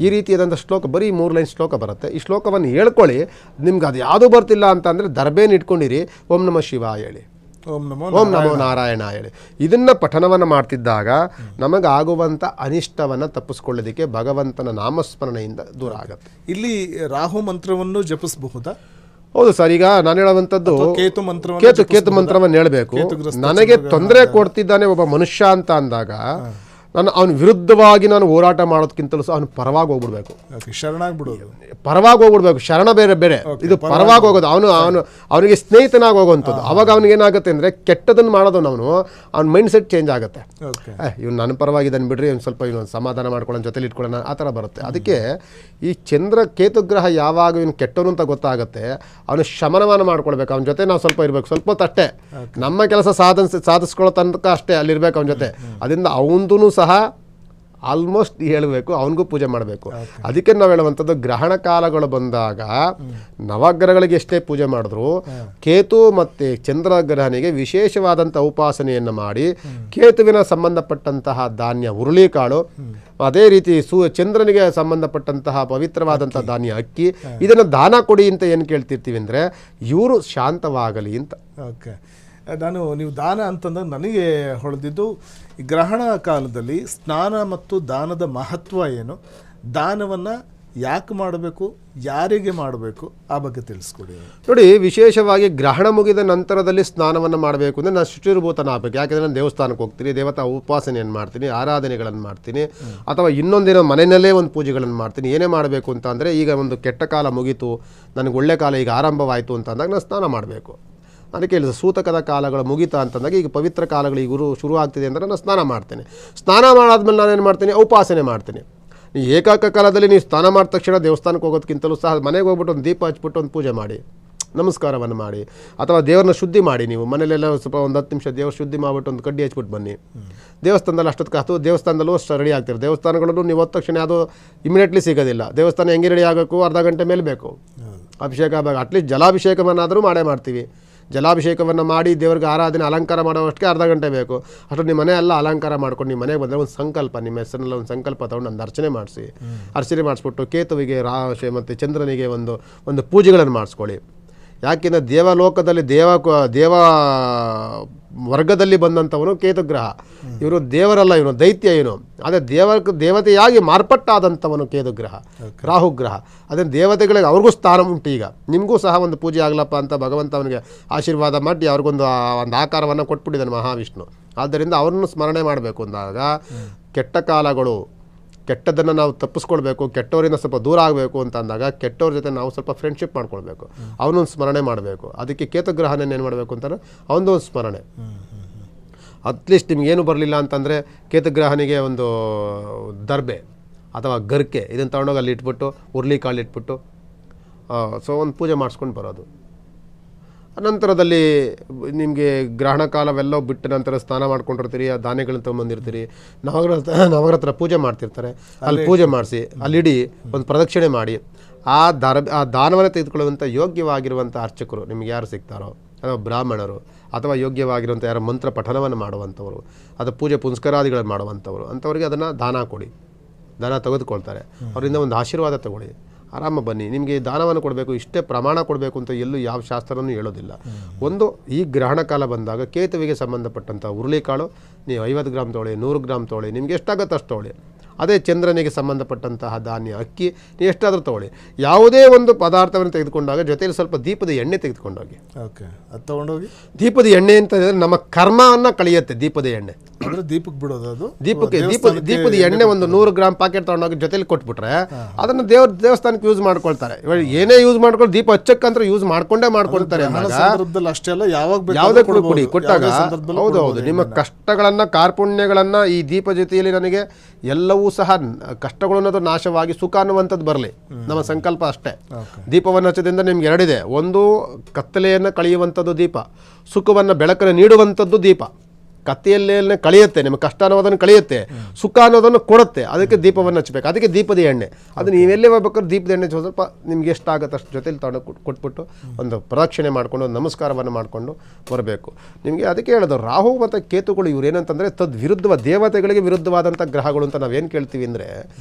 S2: ಈ ರೀತಿಯಾದಂಥ ಶ್ಲೋಕ ಬರೀ 3 ಲೈನ್ ಶ್ಲೋಕ ಬರುತ್ತೆ. ಈ ಶ್ಲೋಕವನ್ನು ಹೇಳ್ಕೊಳ್ಳಿ. ನಿಮ್ಗೆ ಅದು ಯಾವುದೂ ಬರ್ತಿಲ್ಲ ಅಂತಂದರೆ ದರ್ಬೇನ ಇಟ್ಕೊಂಡಿರಿ, ಓಂ ನಮಃ ಶಿವಾಯ ಹೇಳಿ, ಓಂ ನಮೋ ನಾರಾಯಣ ಹೇಳಿ. ಇದನ್ನು ಪಠನವನ್ನು ಮಾಡ್ತಿದ್ದಾಗ ನಮಗಾಗುವಂಥ ಅನಿಷ್ಟವನ್ನು ತಪ್ಪಿಸ್ಕೊಳ್ಳೋದಕ್ಕೆ ಭಗವಂತನ ನಾಮಸ್ಮರಣೆಯಿಂದ ದೂರ ಆಗುತ್ತೆ.
S1: ಇಲ್ಲಿ ರಾಹು ಮಂತ್ರವನ್ನು ಜಪಿಸಬಹುದಾ?
S2: ಹೌದು ಸರ್. ಈಗ ನಾನು ಹೇಳುವಂಥದ್ದು ಕೇತು ಮಂತ್ರವನ್ನು ಹೇಳಬೇಕು. ನನಗೆ ತೊಂದರೆ ಕೊಡ್ತಿದ್ದಾನೆ ಒಬ್ಬ ಮನುಷ್ಯ ಅಂತ ಅಂದಾಗ ಅವನ ವಿರುದ್ಧವಾಗಿ ನಾನು ಹೋರಾಟ ಮಾಡೋದಕ್ಕಿಂತಲೂ ಸಹ ಅವನು ಪರವಾಗಿ ಹೋಗ್ಬಿಡ್ಬೇಕು. ಪರವಾಗಿ ಹೋಗ್ಬಿಡ್ಬೇಕು. ಶರಣ ಬೇರೆ, ಇದು ಪರವಾಗಿ ಹೋಗೋದು. ಅವನಿಗೆ ಸ್ನೇಹಿತನಾಗಿ ಹೋಗುವಂಥದ್ದು. ಅವಾಗ ಅವನಿಗೇನಾಗುತ್ತೆ ಅಂದರೆ ಕೆಟ್ಟದನ್ನು ಮಾಡೋದನ್ನು ಅವನ ಮೈಂಡ್ ಸೆಟ್ ಚೇಂಜ್ ಆಗುತ್ತೆ. ಇವ್ನು ನನ್ನ ಪರವಾಗಿ ಇದನ್ನು ಬಿಡ್ರಿ, ಒಂದು ಸ್ವಲ್ಪ ಇವನು ಸಮಾಧಾನ ಮಾಡ್ಕೊಳ್ಳೋಣ, ಜೊತೆಲಿ ಇಟ್ಕೊಳ್ಳೋಣ, ಆ ಥರ ಬರುತ್ತೆ. ಅದಕ್ಕೆ ಈ ಚಂದ್ರ ಕೇತುಗ್ರಹ ಯಾವಾಗ ಇವನು ಕೆಟ್ಟವನು ಅಂತ ಗೊತ್ತಾಗುತ್ತೆ, ಅವನು ಶಮನವನ್ನು ಮಾಡ್ಕೊಳ್ಬೇಕು. ಅವನ ಜೊತೆ ನಾವು ಸ್ವಲ್ಪ ಇರಬೇಕು, ಸ್ವಲ್ಪ ಹೊತ್ತು ಅಷ್ಟೇ. ನಮ್ಮ ಕೆಲಸ ಸಾಧಿಸ್ಕೊಳ್ಳೋ ತನಕ ಅಷ್ಟೇ ಅಲ್ಲಿರ್ಬೇಕು ಅವನ ಜೊತೆ. ಅದರಿಂದ ಅವನದೂ ಸಹ ಆಲ್ಮೋಸ್ಟ್ ಹೇಳಬೇಕು, ಅವನಿಗೂ ಪೂಜೆ ಮಾಡಬೇಕು. ಅದಕ್ಕೆ ನಾವು ಹೇಳುವಂಥದ್ದು ಗ್ರಹಣ ಕಾಲಗಳು ಬಂದಾಗ ನವಗ್ರಹಗಳಿಗೆ ಎಷ್ಟೇ ಪೂಜೆ ಮಾಡಿದ್ರು ಕೇತು ಮತ್ತು ಚಂದ್ರಗ್ರಹನಿಗೆ ವಿಶೇಷವಾದಂಥ ಉಪಾಸನೆಯನ್ನು ಮಾಡಿ ಕೇತುವಿನ ಸಂಬಂಧಪಟ್ಟಂತಹ ಧಾನ್ಯ ಹುರುಳಿಕಾಳು, ಅದೇ ರೀತಿ ಚಂದ್ರನಿಗೆ ಸಂಬಂಧಪಟ್ಟಂತಹ ಪವಿತ್ರವಾದಂಥ ಧಾನ್ಯ ಅಕ್ಕಿ, ಇದನ್ನು ದಾನ ಕೊಡಿ ಅಂತ ಏನು ಕೇಳ್ತಿರ್ತೀವಿ ಅಂದರೆ ಇವರು ಶಾಂತವಾಗಲಿ ಅಂತ.
S1: ಓಕೆ, ನೀವು ದಾನ ಅಂತಂದಾಗ ನನಗೆ ಹೊಳೆದಿದ್ದು ಈ ಗ್ರಹಣ ಕಾಲದಲ್ಲಿ ಸ್ನಾನ ಮತ್ತು ದಾನದ ಮಹತ್ವ ಏನು, ದಾನವನ್ನು ಯಾಕೆ ಮಾಡಬೇಕು, ಯಾರಿಗೆ ಮಾಡಬೇಕು, ಆ ಬಗ್ಗೆ ತಿಳಿಸ್ಕೊಡಿ.
S2: ನೋಡಿ, ವಿಶೇಷವಾಗಿ ಗ್ರಹಣ ಮುಗಿದ ನಂತರದಲ್ಲಿ ಸ್ನಾನವನ್ನು ಮಾಡಬೇಕು ಅಂದರೆ ನಾನು ಶುಚಿರ್ಭೂತನ ಆಗಬೇಕು. ಯಾಕೆಂದರೆ ನಾನು ದೇವಸ್ಥಾನಕ್ಕೆ ಹೋಗ್ತೀನಿ, ದೇವತಾ ಉಪಾಸನೆಯನ್ನು ಮಾಡ್ತೀನಿ, ಆರಾಧನೆಗಳನ್ನು ಮಾಡ್ತೀನಿ, ಅಥವಾ ಇನ್ನೊಂದಿನ ಮನೆಯಲ್ಲೇ ಒಂದು ಪೂಜೆಗಳನ್ನು ಮಾಡ್ತೀನಿ. ಏನೇ ಮಾಡಬೇಕು ಅಂತ ಅಂದರೆ ಈಗ ಒಂದು ಕೆಟ್ಟ ಕಾಲ ಮುಗೀತು, ನನಗೆ ಒಳ್ಳೆ ಕಾಲ ಈಗ ಆರಂಭವಾಯಿತು ಅಂತ ಅಂದಾಗ ನಾನು ಸ್ನಾನ ಮಾಡಬೇಕು. ಅದಕ್ಕೆ ಹೇಳಿದ ಸೂತಕದ ಕಾಲಗಳು ಮುಗಿತಾ ಅಂತಂದಾಗ ಈಗ ಪವಿತ್ರ ಕಾಲಗಳು ಈಗ ಶುರು ಆಗ್ತಿದೆ ಅಂದರೆ ನಾನು ಸ್ನಾನ ಮಾಡ್ತೇನೆ. ಸ್ನಾನ ಮಾಡಾದ್ಮೇಲೆ ನಾನೇನು ಮಾಡ್ತೀನಿ, ಉಪಾಸನೆ ಮಾಡ್ತೀನಿ. ಏಕಾಕ ಕಾಲದಲ್ಲಿ ನೀವು ಸ್ನಾನ ಮಾಡಿದ ತಕ್ಷಣ ದೇವಸ್ಥಾನಕ್ಕೆ ಹೋಗೋದಕ್ಕಿಂತಲೂ ಸಹ ಮನೆಗೆ ಹೋಗ್ಬಿಟ್ಟು ಒಂದು ದೀಪ ಹಚ್ಬಿಟ್ಟು ಒಂದು ಪೂಜೆ ಮಾಡಿ, ನಮಸ್ಕಾರವನ್ನು ಮಾಡಿ, ಅಥವಾ ದೇವ್ರನ್ನ ಶುದ್ಧಿ ಮಾಡಿ. ನೀವು ಮನೇಲೆಲ್ಲ ಸ್ವಲ್ಪ ಒಂದು 10 ನಿಮಿಷ ದೇವ್ರ ಶುದ್ಧಿ ಮಾಡಿಬಿಟ್ಟು ಒಂದು ಕಡ್ಡಿ ಹಚ್ಬಿಟ್ಟು ಬನ್ನಿ. ದೇವಸ್ಥಾನದಲ್ಲಿ ಅಷ್ಟೊತ್ತಿಗೆ ಅಥವಾ ದೇವಸ್ಥಾನದಲ್ಲೂ ಅಷ್ಟು ರೆಡಿ ಆಗ್ತಿರೋ. ದೇವಸ್ಥಾನಗಳಲ್ಲೂ ನೀವು ಹೋದ ತಕ್ಷಣ ಅದು ಇಮಿಡಿಯೇಟ್ಲಿ ಸಿಗೋದಿಲ್ಲ. ದೇವಸ್ಥಾನ ಹೆಂಗೆ ರೆಡಿ ಆಗಬೇಕು, ಅರ್ಧ ಗಂಟೆ ಮೇಲೆ ಬೇಕು ಅಭಿಷೇಕ. ಅಟ್ಲೀಸ್ಟ್ ಜಲಾಭಿಷೇಕವನ್ನಾದರೂ ಮಾಡ್ತೀವಿ. ಜಲಾಭಿಷೇಕವನ್ನು ಮಾಡಿ ದೇವ್ರಿಗೆ ಆರಾಧನೆ ಅಲಂಕಾರ ಮಾಡೋವಷ್ಟಕ್ಕೆ ಅರ್ಧ ಗಂಟೆ ಬೇಕು. ಅಷ್ಟು ನಿಮ್ಮ ಮನೆ ಎಲ್ಲ ಅಲಂಕಾರ ಮಾಡ್ಕೊಂಡು ನಿಮ್ಮ ಮನೆಗೆ ಬಂದರೆ ಒಂದು ಸಂಕಲ್ಪ, ನಿಮ್ಮ ಹೆಸರಿನಲ್ಲಿ ಒಂದು ಸಂಕಲ್ಪ ತೊಗೊಂಡು ಒಂದು ಅರ್ಚನೆ ಮಾಡಿಸಿ, ಅರ್ಚನೆ ಮಾಡಿಸ್ಬಿಟ್ಟು ಕೇತುವಿಗೆ ರಾಶಿ ಮತ್ತು ಚಂದ್ರನಿಗೆ ಒಂದು ಪೂಜೆಗಳನ್ನು ಮಾಡಿಸ್ಕೊಳ್ಳಿ. ಯಾಕೆಂದರೆ ದೇವಲೋಕದಲ್ಲಿ ದೇವ ವರ್ಗದಲ್ಲಿ ಬಂದಂಥವನು ಕೇತುಗ್ರಹ. ಇವರು ದೇವರಲ್ಲ, ಇವನು ದೈತ್ಯ, ಇವನು ಅದೇ ದೇವತೆಯಾಗಿ ಮಾರ್ಪಟ್ಟಾದಂಥವನು ಕೇತುಗ್ರಹ, ರಾಹುಗ್ರಹ. ಅದೇ ದೇವತೆಗಳಿಗೆ ಅವ್ರಿಗೂ ಸ್ಥಾನ ಉಂಟು. ಈಗ ನಿಮಗೂ ಸಹ ಒಂದು ಪೂಜೆ ಆಗಲಪ್ಪ ಅಂತ ಭಗವಂತ ಅವನಿಗೆ ಆಶೀರ್ವಾದ ಮಾಡಿ ಅವ್ರಿಗೊಂದು ಒಂದು ಆಕಾರವನ್ನು ಕೊಟ್ಬಿಟ್ಟಿದ್ದಾನೆ ಮಹಾವಿಷ್ಣು. ಆದ್ದರಿಂದ ಅವ್ರನ್ನು ಸ್ಮರಣೆ ಮಾಡಬೇಕು ಅಂದಾಗ ಕೆಟ್ಟ ಕಾಲಗಳು, ಕೆಟ್ಟದನ್ನು ನಾವು ತಪ್ಪಿಸ್ಕೊಳ್ಬೇಕು, ಕೆಟ್ಟವರಿಂದ ಸ್ವಲ್ಪ ದೂರ ಆಗಬೇಕು ಅಂತ ಅಂದಾಗ ಕೆಟ್ಟವ್ರ ಜೊತೆ ನಾವು ಸ್ವಲ್ಪ ಫ್ರೆಂಡ್ಶಿಪ್ ಮಾಡ್ಕೊಳ್ಬೇಕು, ಅವನೊಂದು ಸ್ಮರಣೆ ಮಾಡಬೇಕು. ಅದಕ್ಕೆ ಕೇತುಗ್ರಹನ ಏನು ಮಾಡಬೇಕು ಅಂತಾರೆ, ಅವನದೊಂದು ಸ್ಮರಣೆ. ಅಟ್ಲೀಸ್ಟ್ ನಿಮ್ಗೇನು ಬರಲಿಲ್ಲ ಅಂತಂದರೆ ಕೇತುಗ್ರಹನಿಗೆ ಒಂದು ದರ್ಬೆ ಅಥವಾ ಗರ್ಕೆ ಇದನ್ನು ತಗೊಂಡೋಗಿ ಅಲ್ಲಿ ಇಟ್ಬಿಟ್ಟು ಹುರ್ಲಿಕಾಳು ಇಟ್ಬಿಟ್ಟು ಒಂದು ಪೂಜೆ ಮಾಡಿಸ್ಕೊಂಡು ಬರೋದು. ನಂತರದಲ್ಲಿ ನಿಮಗೆ ಗ್ರಹಣ ಕಾಲವೆಲ್ಲ ಬಿಟ್ಟ ನಂತರ ಸ್ನಾನ ಮಾಡ್ಕೊಂಡಿರ್ತೀರಿ, ಆ ಧಾನ್ಯಗಳನ್ನ ತೊಗೊಂಬಂದಿರ್ತೀರಿ, ನವಗ್ರಹತ್ರ ಪೂಜೆ ಮಾಡ್ತಿರ್ತಾರೆ, ಅಲ್ಲಿ ಪೂಜೆ ಮಾಡಿಸಿ ಅಲ್ಲಿಡಿ ಒಂದು ಪ್ರದಕ್ಷಿಣೆ ಮಾಡಿ ಆ ದಾನವನ್ನು ತೆಗೆದುಕೊಳ್ಳುವಂಥ ಯೋಗ್ಯವಾಗಿರುವಂಥ ಅರ್ಚಕರು ನಿಮ್ಗೆ ಯಾರು ಸಿಗ್ತಾರೋ, ಅಥವಾ ಬ್ರಾಹ್ಮಣರು, ಅಥವಾ ಯೋಗ್ಯವಾಗಿರುವಂಥ ಯಾರು ಮಂತ್ರ ಪಠನವನ್ನು ಮಾಡುವಂಥವರು, ಅಥವಾ ಪೂಜೆ ಪುನಸ್ಕಾರಾದಿಗಳನ್ನು ಮಾಡುವಂಥವರು, ಅಂಥವ್ರಿಗೆ ಅದನ್ನು ದಾನ ಕೊಡಿ. ದಾನ ತೆಗೆದುಕೊಳ್ತಾರೆ, ಅವರಿಂದ ಒಂದು ಆಶೀರ್ವಾದ ತಗೊಳ್ಳಿ, ಆರಾಮ ಬನ್ನಿ. ನಿಮಗೆ ದಾನವನ್ನು ಕೊಡಬೇಕು, ಇಷ್ಟೇ ಪ್ರಮಾಣ ಕೊಡಬೇಕು ಅಂತ ಎಲ್ಲೂ ಯಾವ ಶಾಸ್ತ್ರನೂ ಹೇಳೋದಿಲ್ಲ. ಒಂದು ಈ ಗ್ರಹಣ ಕಾಲ ಬಂದಾಗ ಕೇತುವಿಗೆ ಸಂಬಂಧಪಟ್ಟಂಥ ಹುರುಳಿಕಾಳು ನೀವು 50 ಗ್ರಾಮ್ ತೊಗೊಳ್ಳಿ, 100 ಗ್ರಾಮ್ ತೊಗೊಳ್ಳಿ, ನಿಮ್ಗೆ ಎಷ್ಟಾಗುತ್ತೆ ಅಷ್ಟು ತೊಗೊಳ್ಳಿ. ಅದೇ ಚಂದ್ರನಿಗೆ ಸಂಬಂಧಪಟ್ಟಂತಹ ಧಾನ್ಯ, ಅಕ್ಕಿ ನೀವು ಎಷ್ಟಾದರೂ ತೊಗೊಳ್ಳಿ. ಯಾವುದೇ ಒಂದು ಪದಾರ್ಥವನ್ನು ತೆಗೆದುಕೊಂಡಾಗ ಜೊತೆಯಲ್ಲಿ ಸ್ವಲ್ಪ ದೀಪದ ಎಣ್ಣೆ ತೆಗೆದುಕೊಂಡೋಗಿ.
S1: ಓಕೆ, ಅದು ತೊಗೊಂಡೋಗಿ
S2: ದೀಪದ ಎಣ್ಣೆ ಅಂತ ಹೇಳಿದ್ರೆ ನಮ್ಮ ಕರ್ಮವನ್ನು ಕಳೆಯುತ್ತೆ. ದೀಪದ ಎಣ್ಣೆ
S1: ಅಂದರೆ ದೀಪಕ್ಕೆ ಬಿಡೋದು, ಅದು
S2: ದೀಪದ ಎಣ್ಣೆ ಒಂದು 100 ಗ್ರಾಮ್ ಪ್ಯಾಕೆಟ್ ತೊಗೊಂಡೋಗಿ ಜೊತೆಲಿ ಕೊಟ್ಬಿಟ್ರೆ ಅದನ್ನು ದೇವಸ್ಥಾನಕ್ಕೆ ಯೂಸ್ ಮಾಡ್ಕೊಳ್ತಾರೆ. ಇವಾಗ ಏನೇ ಯೂಸ್ ಮಾಡ್ಕೊಂಡು ದೀಪ ಹಚ್ಚಕ್ಕಂತ ಯೂಸ್ ಮಾಡ್ಕೊಳ್ತಾರೆ.
S1: ಅಷ್ಟೆಲ್ಲ
S2: ಯಾವುದೇ ಕೊಡಿ ಕೊಟ್ಟಾಗ ಹೌದೌದು ನಿಮ್ಮ ಕಷ್ಟಗಳನ್ನು ಕಾರ್ಪುಣ್ಯಗಳನ್ನು ಈ ದೀಪ ಜೊತೆಯಲ್ಲಿ ನನಗೆ ಎಲ್ಲವೂ ಸಹ ಕಷ್ಟಗಳು ಅನ್ನೋದು ನಾಶವಾಗಿ ಸುಖ ಅನ್ನುವಂಥದ್ದು ಬರಲಿ, ನಮ್ಮ ಸಂಕಲ್ಪ ಅಷ್ಟೇ. ದೀಪವನ್ನು ಹಚ್ಚೋದ್ರಿಂದ ನಿಮ್ಗೆ ಎರಡಿದೆ, ಒಂದು ಕತ್ತಲೆಯನ್ನು ಕಳೆಯುವಂಥದ್ದು ದೀಪ, ಸುಖವನ್ನು ಬೆಳಕನ್ನು ನೀಡುವಂಥದ್ದು ದೀಪ. ಕತ್ತೆಯಲ್ಲೇ ಕಳೆಯುತ್ತೆ, ನಿಮ್ಮ ಕಷ್ಟ ಅನ್ನೋದನ್ನು ಕಳೆಯುತ್ತೆ, ಸುಖ ಅನ್ನೋದನ್ನು ಕೊಡುತ್ತೆ. ಅದಕ್ಕೆ ದೀಪವನ್ನು ಹಚ್ಚಬೇಕು, ಅದಕ್ಕೆ ದೀಪದ ಎಣ್ಣೆ. ಅದು ನೀವೆಲ್ಲೇ ಹೋಗ್ಬೇಕಾದ್ರೆ ದೀಪದ ಎಣ್ಣೆ ಸ್ವಲ್ಪ ನಿಮ್ಗೆ ಎಷ್ಟಾಗುತ್ತೆ ಅಷ್ಟು ಜೊತೆಲಿ ತಗೊಂಡು ಕೊಟ್ಬಿಟ್ಟು ಒಂದು ಪ್ರದಕ್ಷಿಣೆ ಮಾಡಿಕೊಂಡು ಒಂದು ನಮಸ್ಕಾರವನ್ನು ಮಾಡಿಕೊಂಡು ಬರಬೇಕು. ನಿಮಗೆ ಅದಕ್ಕೆ ಹೇಳೋದು ರಾಹು ಮತ್ತು ಕೇತುಗಳು ಇವ್ರು ಏನಂತಂದರೆ ತದ್ವಿರುದ್ಧ ದೇವತೆಗಳಿಗೆ ವಿರುದ್ಧವಾದಂಥ ಗ್ರಹಗಳು ಅಂತ ನಾವೇನು ಕೇಳ್ತೀವಿ ಅಂದರೆ,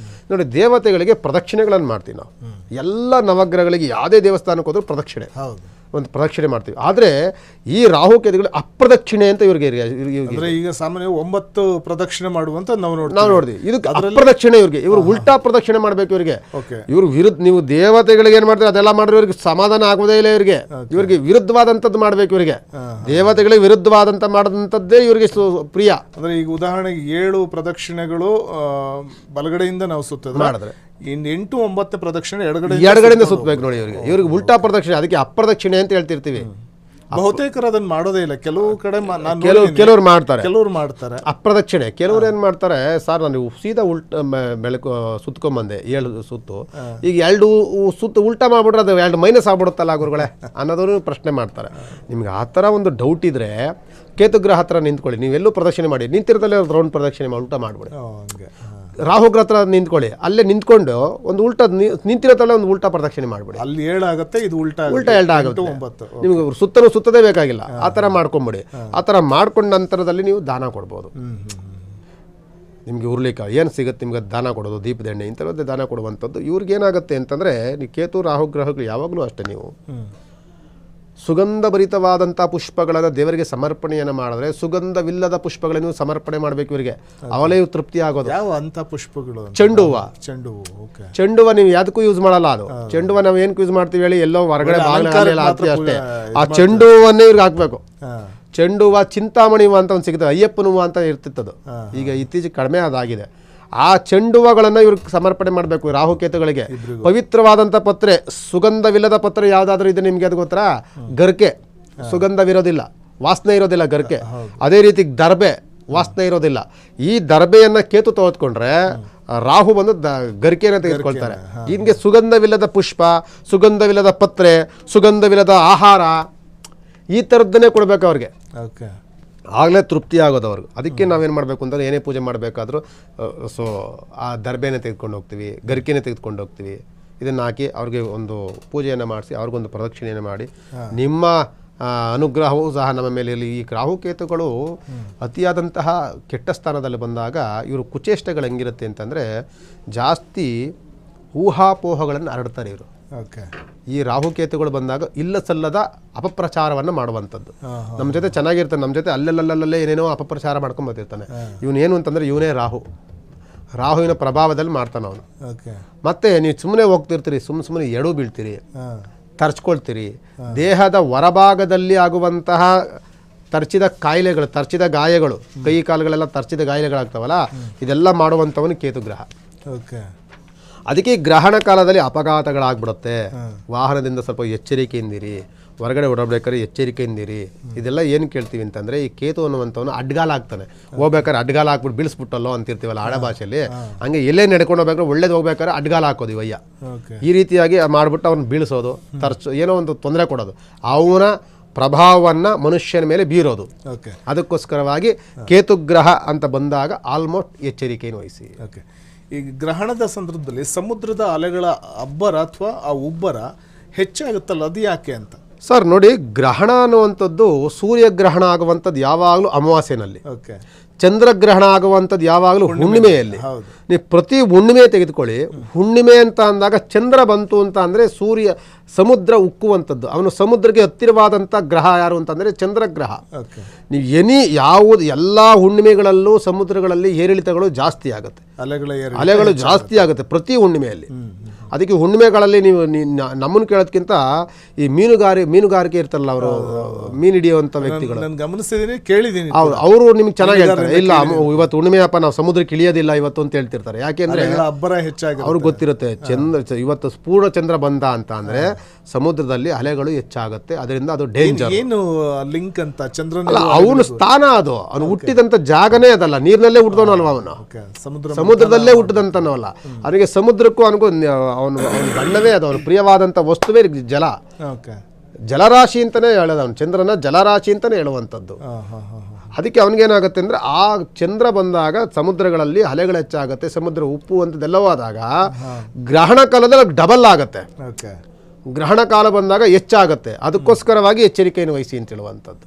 S2: ನೋಡಿ ದೇವತೆಗಳಿಗೆ ಪ್ರದಕ್ಷಿಣೆಗಳನ್ನು ಮಾಡ್ತೀವಿ ನಾವು. ಎಲ್ಲ ನವಗ್ರಹಗಳಿಗೆ ಯಾವುದೇ ದೇವಸ್ಥಾನಕ್ಕೆ ಹೋದ್ರೂ ಪ್ರದಕ್ಷಿಣೆ, ಒಂದು ಪ್ರದಕ್ಷಿಣೆ ಮಾಡ್ತೀವಿ. ಆದರೆ ಈ ರಾಹು ಕೇತುಗಳು ಅಪ್ರದಕ್ಷಿಣೆ ಅಂತ ಇವ್ರಿಗೆ
S1: ಈಗ ಸಾಮಾನ್ಯ 9 ಪ್ರದಕ್ಷಿಣೆ ಮಾಡುವಂತ ನಾವು
S2: ನೋಡಿದ್ವಿ. ಇದಕ್ಕೆ ಅಪ್ರದಕ್ಷಿಣೆ ಇವ್ರಿಗೆ, ಇವರು ಉಲ್ಟಾ ಪ್ರದಕ್ಷಿಣೆ ಮಾಡ್ಬೇಕು ಇವರಿಗೆ. ಇವ್ರು ವಿರುದ್ಧ, ನೀವು ದೇವತೆಗಳಿಗೆ ಏನು ಮಾಡ್ತಾರೆ ಅದೆಲ್ಲ ಮಾಡಿದ್ರೆ ಇವ್ರಿಗೆ ಸಮಾಧಾನ ಆಗುವುದೇ ಇಲ್ಲ. ಇವ್ರಿಗೆ ವಿರುದ್ಧವಾದಂಥದ್ದು ಮಾಡ್ಬೇಕು. ಇವರಿಗೆ ದೇವತೆಗಳಿಗೆ ವಿರುದ್ಧವಾದಂಥ ಮಾಡಿದಂಥದ್ದೇ ಇವರಿಗೆ ಪ್ರಿಯ.
S1: ಅಂದ್ರೆ ಈಗ ಉದಾಹರಣೆಗೆ 7 ಪ್ರದಕ್ಷಿಣೆಗಳು ಬಲಗಡೆಯಿಂದ ನಾವು ಸುತ್ತದ ಮಾಡಿದ್ರೆ 8-9 ಪ್ರದಕ್ಷಿಣೆ
S2: ಎಡಗಡೆಯಿಂದ ಸುತ್ತಬೇಕು ನೋಡಿ. ಇವ್ರಿಗೆ ಉಲ್ಟಾ ಪ್ರದಕ್ಷಿಣೆ, ಅದಕ್ಕೆ ಅಪ್ರದಕ್ಷಿಣೆ ಅಂತ ಹೇಳ್ತಿರ್ತೀವಿ.
S1: ಬಹುತೇಕರು ಅದನ್ನ ಮಾಡೋದೇ ಇಲ್ಲ. ಕೆಲವು ಕಡೆ
S2: ಕೆಲವರು
S1: ಮಾಡ್ತಾರೆ
S2: ಅಪ್ರದಕ್ಷಿಣೆ. ಕೆಲವರು ಏನ್ ಮಾಡ್ತಾರೆ, ಸರ್ ನಾನು ಸೀದಾ ಬೆಳಕು ಸುತ್ಕೊಂಬಂದೆ 7 ಸುತ್ತು, ಈಗ 2 ಸುತ್ತು ಉಲ್ಟಾ ಮಾಡ್ಬಿಟ್ರೆ ಅದು 2 ಮೈನಸ್ ಆಗ್ಬಿಡುತ್ತಲ್ಲ ಗುರುಗಳೇ ಅನ್ನೋದನ್ನು ಪ್ರಶ್ನೆ ಮಾಡ್ತಾರೆ. ನಿಮ್ಗೆ ಆ ಥರ ಒಂದು ಡೌಟ್ ಇದ್ರೆ ಕೇತುಗ್ರಹ ಹತ್ರ ನಿಂತ್ಕೊಳ್ಳಿ. ನೀವೆಲ್ಲೂ ಪ್ರದಕ್ಷಿಣೆ ಮಾಡಿ, ನಿಂತಿರೋದಲ್ಲೇ ರೌಂಡ್ ಪ್ರದಕ್ಷಿಣೆ ಉಲ್ಟಾ ಮಾಡ್ಬಿಡಿ. ರಾಹುಗ್ರಹ ಹತ್ರ ನಿಂತ್ಕೊಳ್ಳಿ, ಅಲ್ಲೇ ನಿಂತ್ಕೊಂಡು ಒಂದು ಉಲ್ಟಾ ನಿಂತಿರೋತಲ್ಲ ಒಂದು ಉಲ್ಟಾ ಪ್ರದಕ್ಷಿಣೆ ಮಾಡ್ಬಿಡಿ.
S1: ಅಲ್ಲಿ 7 ಆಗುತ್ತೆ, ಇದು ಉಲ್ಟಾ
S2: 2 ಆಗುತ್ತೆ. ನಿಮ್ಗೆ ಸುತ್ತದೇ ಬೇಕಾಗಿಲ್ಲ, ಆ ಥರ ಮಾಡ್ಕೊಂಬಿಡಿ. ಆ ಥರ ಮಾಡ್ಕೊಂಡ ನಂತರದಲ್ಲಿ ನೀವು ದಾನ ಕೊಡ್ಬೋದು. ನಿಮಗೆ ಹುರುಳಿಕಾಳು ಏನು ಸಿಗುತ್ತೆ ನಿಮ್ಗೆ ದಾನ ಕೊಡೋದು, ದೀಪದ ಎಣ್ಣೆ ಇಂಥದ್ದೇ ದಾನ ಕೊಡುವಂಥದ್ದು. ಇವ್ರಿಗೇನಾಗುತ್ತೆ ಅಂತಂದರೆ, ನೀವು ಕೇತು ರಾಹುಗ್ರಹಗಳು ಯಾವಾಗಲೂ ಅಷ್ಟೇ, ನೀವು ಸುಗಂಧಭರಿತವಾದಂಥ ಪುಷ್ಪಗಳನ್ನು ದೇವರಿಗೆ ಸಮರ್ಪಣೆಯನ್ನು ಮಾಡಿದ್ರೆ ಸುಗಂಧವಿಲ್ಲದ ಪುಷ್ಪಗಳನ್ನು ಸಮರ್ಪಣೆ ಮಾಡಬೇಕು. ಇವರಿಗೆ ಅವಲೇ ತೃಪ್ತಿ ಆಗೋದು.
S1: ಯಾವ ಅಂತ ಪುಷ್ಪಗಳು?
S2: ಚೆಂಡು ಹೂವು ನೀವು ಯಾವುದಕ್ಕೂ ಯೂಸ್ ಮಾಡಲ್ಲ. ಅದು ಚೆಂಡು ಹೂವು ನಾವು ಏನಕ್ಕೆ ಯೂಸ್ ಮಾಡ್ತೀವಿ ಹೇಳಿ, ಎಲ್ಲೋ ಹೊರಗಡೆ ಬಾಗಿಲ ಅಷ್ಟೇ. ಆ ಚೆಂಡು ಹೂವನ್ನೇ ಇವ್ರಿಗೆ ಹಾಕಬೇಕು. ಚೆಂಡು ಹೂವು, ಚಿಂತಾಮಣಿ ಹೂವು ಅಂತ ಒಂದು ಸಿಗುತ್ತೆ, ಅಯ್ಯಪ್ಪನ ಹೂವು ಅಂತ ಇರ್ತಿತ್ತದು. ಈಗ ಇತ್ತೀಚೆಗೆ ಕಡಿಮೆ ಅದಾಗಿದೆ. ಆ ಚೆಂಡು ಹೂವುಗಳನ್ನು ಇವ್ರಿಗೆ ಸಮರ್ಪಣೆ ಮಾಡಬೇಕು. ರಾಹುಕೇತುಗಳಿಗೆ ಪವಿತ್ರವಾದಂಥ ಪತ್ರೆ, ಸುಗಂಧವಿಲ್ಲದ ಪತ್ರೆ ಯಾವುದಾದ್ರೂ ಇದೆ ನಿಮಗೆ ಅದು ಗೊತ್ತಾ? ಗರ್ಕೆ ಸುಗಂಧವಿರೋದಿಲ್ಲ, ವಾಸನೆ ಇರೋದಿಲ್ಲ ಗರ್ಕೆ. ಅದೇ ರೀತಿ ದರ್ಬೆ ವಾಸನೆ ಇರೋದಿಲ್ಲ. ಈ ದರ್ಬೆಯನ್ನು ಕೇತು ತೆಗೆದುಕೊಂಡ್ರೆ ರಾಹು ಬಂದು ಗರ್ಕೆಯನ್ನು ತೆಗೆದುಕೊಳ್ತಾರೆ. ಹಿಂಗೆ ಸುಗಂಧವಿಲ್ಲದ ಪುಷ್ಪ, ಸುಗಂಧವಿಲ್ಲದ ಪತ್ರೆ, ಸುಗಂಧವಿಲ್ಲದ ಆಹಾರ, ಈ ಥರದ್ದನ್ನೇ ಕೊಡಬೇಕು ಅವ್ರಿಗೆ. ಆಗಲೇ ತೃಪ್ತಿ ಆಗೋದು ಅವ್ರಿಗೆ. ಅದಕ್ಕೆ ನಾವೇನು ಮಾಡಬೇಕು ಅಂತಂದರೆ, ಏನೇ ಪೂಜೆ ಮಾಡಬೇಕಾದ್ರೂ ಆ ದರ್ಬೆನೇ ತೆಗೆದುಕೊಂಡು ಹೋಗ್ತೀವಿ, ಗರಿಕೆನೇ ತೆಗೆದುಕೊಂಡು ಹೋಗ್ತೀವಿ. ಇದನ್ನು ಹಾಕಿ ಅವ್ರಿಗೆ ಒಂದು ಪೂಜೆಯನ್ನು ಮಾಡಿಸಿ ಅವ್ರಿಗೊಂದು ಪ್ರದಕ್ಷಿಣೆಯನ್ನು ಮಾಡಿ, ನಿಮ್ಮ ಅನುಗ್ರಹವೂ ಸಹ ನಮ್ಮ ಮೇಲೆ ಇರಲಿ. ಈ ರಾಹುಕೇತುಗಳು ಅತಿಯಾದಂತಹ ಕೆಟ್ಟ ಸ್ಥಾನದಲ್ಲಿ ಬಂದಾಗ ಇವರು ಕುಚೇಷ್ಟೆಗಳು ಹೆಂಗಿರುತ್ತೆ ಅಂತಂದರೆ, ಜಾಸ್ತಿ ಊಹಾಪೋಹಗಳನ್ನು ಹರಡ್ತಾರೆ ಇವರು.
S1: ಓಕೆ.
S2: ಈ ರಾಹುಕೇತುಗಳು ಬಂದಾಗ ಇಲ್ಲ ಸಲ್ಲದ ಅಪಪ್ರಚಾರವನ್ನು ಮಾಡುವಂಥದ್ದು. ನಮ್ಮ ಜೊತೆ ಚೆನ್ನಾಗಿರ್ತಾನೆ, ನಮ್ಮ ಜೊತೆ ಅಲ್ಲೆಲ್ಲಲ್ಲೇ ಏನೇನೋ ಅಪಪ್ರಚಾರ ಮಾಡ್ಕೊಂಡು ಬರ್ತಿರ್ತಾನೆ. ಇವನೇನು ಅಂತಂದರೆ ಇವನೇ ರಾಹುವಿನ ಪ್ರಭಾವದಲ್ಲಿ ಮಾಡ್ತಾನೆ ಅವನು. ಮತ್ತೆ ನೀವು ಸುಮ್ಮನೆ ಹೋಗ್ತಿರ್ತೀರಿ, ಸುಮ್ಮನೆ ಎಡು ಬೀಳ್ತೀರಿ, ತರ್ಚ್ಕೊಳ್ತೀರಿ. ದೇಹದ ಹೊರಭಾಗದಲ್ಲಿ ಆಗುವಂತಹ ತರ್ಚಿದ ಕಾಯಿಲೆಗಳು, ತರ್ಚಿದ ಗಾಯಗಳು, ಕೈ ಕಾಲುಗಳೆಲ್ಲ ತರ್ಚಿದ ಗಾಯಗಳಾಗ್ತಾವಲ್ಲ, ಇದೆಲ್ಲ ಮಾಡುವಂಥವನು ಕೇತುಗ್ರಹ. ಅದಕ್ಕೆ ಗ್ರಹಣ ಕಾಲದಲ್ಲಿ ಅಪಘಾತಗಳಾಗ್ಬಿಡುತ್ತೆ. ವಾಹನದಿಂದ ಸ್ವಲ್ಪ ಎಚ್ಚರಿಕೆಯಿಂದಿರಿ, ಹೊರಗಡೆ ಓಡಾಡ್ಬೇಕಾದ್ರೆ ಎಚ್ಚರಿಕೆಯಿಂದಿರಿ. ಇದೆಲ್ಲ ಏನು ಕೇಳ್ತೀವಿ ಅಂತಂದರೆ, ಈ ಕೇತು ಅನ್ನುವಂಥವನು ಅಡ್ಗಾಲ ಹಾಕ್ತಾನೆ. ಹೋಗ್ಬೇಕಾದ್ರೆ ಅಡ್ಗಾಲ ಹಾಕ್ಬಿಟ್ಟು ಬೀಳಿಸ್ಬಿಟ್ಟಲ್ಲೋ ಅಂತಿರ್ತೀವಲ್ಲ ಆಡ ಭಾಷೆಯಲ್ಲಿ, ಹಂಗೆ ಎಲ್ಲೇ ನಡ್ಕೊಂಡು ಹೋಗ್ಬೇಕಾದ್ರೆ ಒಳ್ಳೇದು ಹೋಗ್ಬೇಕಾದ್ರೆ ಅಡ್ಗಾಲ ಹಾಕೋದು ಇವಯ್ಯ. ಈ ರೀತಿಯಾಗಿ ಮಾಡಿಬಿಟ್ಟು ಅವ್ನು ಬೀಳಿಸೋದು, ಏನೋ ಒಂದು ತೊಂದರೆ ಕೊಡೋದು, ಅವನ ಪ್ರಭಾವವನ್ನು ಮನುಷ್ಯನ ಮೇಲೆ ಬೀರೋದು. ಅದಕ್ಕೋಸ್ಕರವಾಗಿ ಕೇತುಗ್ರಹ ಅಂತ ಬಂದಾಗ ಆಲ್ಮೋಸ್ಟ್ ಎಚ್ಚರಿಕೆಯನ್ನು ವಹಿಸಿ.
S1: ಈ ಗ್ರಹಣದ ಸಂದರ್ಭದಲ್ಲಿ ಸಮುದ್ರದ ಅಲೆಗಳ ಅಬ್ಬರ ಅಥವಾ ಆ ಉಬ್ಬರ ಹೆಚ್ಚಾಗುತ್ತಲ್ಲ, ಅದು ಯಾಕೆ ಅಂತ?
S2: ಸರ್ ನೋಡಿ, ಗ್ರಹಣ ಅನ್ನುವಂಥದ್ದು ಸೂರ್ಯಗ್ರಹಣ ಆಗುವಂಥದ್ದು ಯಾವಾಗಲೂ ಅಮಾವಾಸ್ಯೆನಲ್ಲಿ, ಚಂದ್ರಗ್ರಹಣ ಆಗುವಂಥದ್ದು ಯಾವಾಗಲೂ ಹುಣ್ಣಿಮೆಯಲ್ಲಿ. ನೀವು ಪ್ರತಿ ಹುಣ್ಣಿಮೆ ತೆಗೆದುಕೊಳ್ಳಿ, ಹುಣ್ಣಿಮೆ ಅಂತ ಅಂದಾಗ ಚಂದ್ರ ಬಂತು ಅಂತ ಅಂದರೆ ಸಮುದ್ರ ಉಕ್ಕುವಂಥದ್ದು. ಅವನು ಸಮುದ್ರಕ್ಕೆ ಹತ್ತಿರವಾದಂಥ ಗ್ರಹ ಯಾರು ಅಂತಂದರೆ ಚಂದ್ರಗ್ರಹ. ನೀವು ಯಾವುದು ಎಲ್ಲ ಹುಣ್ಣಿಮೆಗಳಲ್ಲೂ ಸಮುದ್ರಗಳಲ್ಲಿ ಏರಿಳಿತಗಳು ಜಾಸ್ತಿ ಆಗುತ್ತೆ, ಅಲೆಗಳು ಜಾಸ್ತಿ ಆಗುತ್ತೆ ಪ್ರತಿ ಹುಣ್ಣಿಮೆಯಲ್ಲಿ. ಅದಕ್ಕೆ ಹುಣ್ಣಿಮೆಗಳಲ್ಲಿ ನೀವು ನಮ್ಮನ್ನು ಕೇಳೋದಕ್ಕಿಂತ ಈ ಮೀನುಗಾರಿಕೆ ಇರ್ತಾರಲ್ಲ, ಅವರು ಮೀನು ಹಿಡಿಯುವಂಥ ವ್ಯಕ್ತಿಗಳು,
S1: ಕೇಳಿದ್ದೀನಿ,
S2: ಅವರು ನಿಮ್ಗೆ ಚೆನ್ನಾಗಿ ಹೇಳ್ತಾರೆ, ಇಲ್ಲ ಇವತ್ತು ಹುಣ್ಣಿಮೆಯಪ್ಪ ನಾವು ಸಮುದ್ರಕ್ಕೆ ಇಳಿಯೋದಿಲ್ಲ ಇವತ್ತು ಅಂತ ಹೇಳ್ತಿರ್ತಾರೆ. ಯಾಕೆಂದ್ರೆ ಅವ್ರಿಗೆ ಗೊತ್ತಿರುತ್ತೆ ಇವತ್ತು ಪೂರ್ಣ ಚಂದ್ರ ಬಂದ ಅಂತ ಅಂದ್ರೆ ಸಮುದ್ರದಲ್ಲಿ ಅಲೆಗಳು ಹೆಚ್ಚಾಗುತ್ತೆ, ಅದರಿಂದ ಅದು ಡೇಂಜರ್.
S1: ಏನು ಲಿಂಕ್ ಅಂತ? ಚಂದ್ರನ
S2: ಅವನು ಸ್ಥಾನ, ಅದು ಅವನು ಹುಟ್ಟಿದಂತ ಜಾಗನೇ ಅದಲ್ಲ, ನೀರಿನಲ್ಲೇ ಹುಟ್ಟಿದವನಲ್ವ ಅವನು, ಸಮುದ್ರದಲ್ಲೇ ಹುಟ್ಟಿದಂತನವಲ್ಲ. ಅವನಿಗೆ ಸಮುದ್ರಕ್ಕೂ ಅವನಿಗೂ ಅವನು ಬಣ್ಣವೇ ಅದು, ಅವನು ಪ್ರಿಯವಾದಂಥ ವಸ್ತುವೇ ಜಲ. ಜಲರಾಶಿ ಅಂತಾನೆ ಹೇಳೋದು, ಅವನು ಚಂದ್ರನ ಜಲರಾಶಿ ಅಂತಾನೆ ಹೇಳುವಂಥದ್ದು. ಅದಕ್ಕೆ ಅವನಿಗೇನಾಗುತ್ತೆ ಅಂದರೆ, ಆ ಚಂದ್ರ ಬಂದಾಗ ಸಮುದ್ರಗಳಲ್ಲಿ ಅಲೆಗಳು ಹೆಚ್ಚಾಗುತ್ತೆ, ಸಮುದ್ರ ಉಪ್ಪು ಅಂಥದ್ದೆಲ್ಲವೂ ಆದಾಗ ಗ್ರಹಣ ಕಾಲದಲ್ಲಿ ಡಬಲ್ ಆಗುತ್ತೆ. ಗ್ರಹಣ ಕಾಲ ಬಂದಾಗ ಹೆಚ್ಚಾಗುತ್ತೆ. ಅದಕ್ಕೋಸ್ಕರವಾಗಿ ಎಚ್ಚರಿಕೆಯನ್ನು ವಹಿಸಿ ಅಂತ ಹೇಳುವಂಥದ್ದು.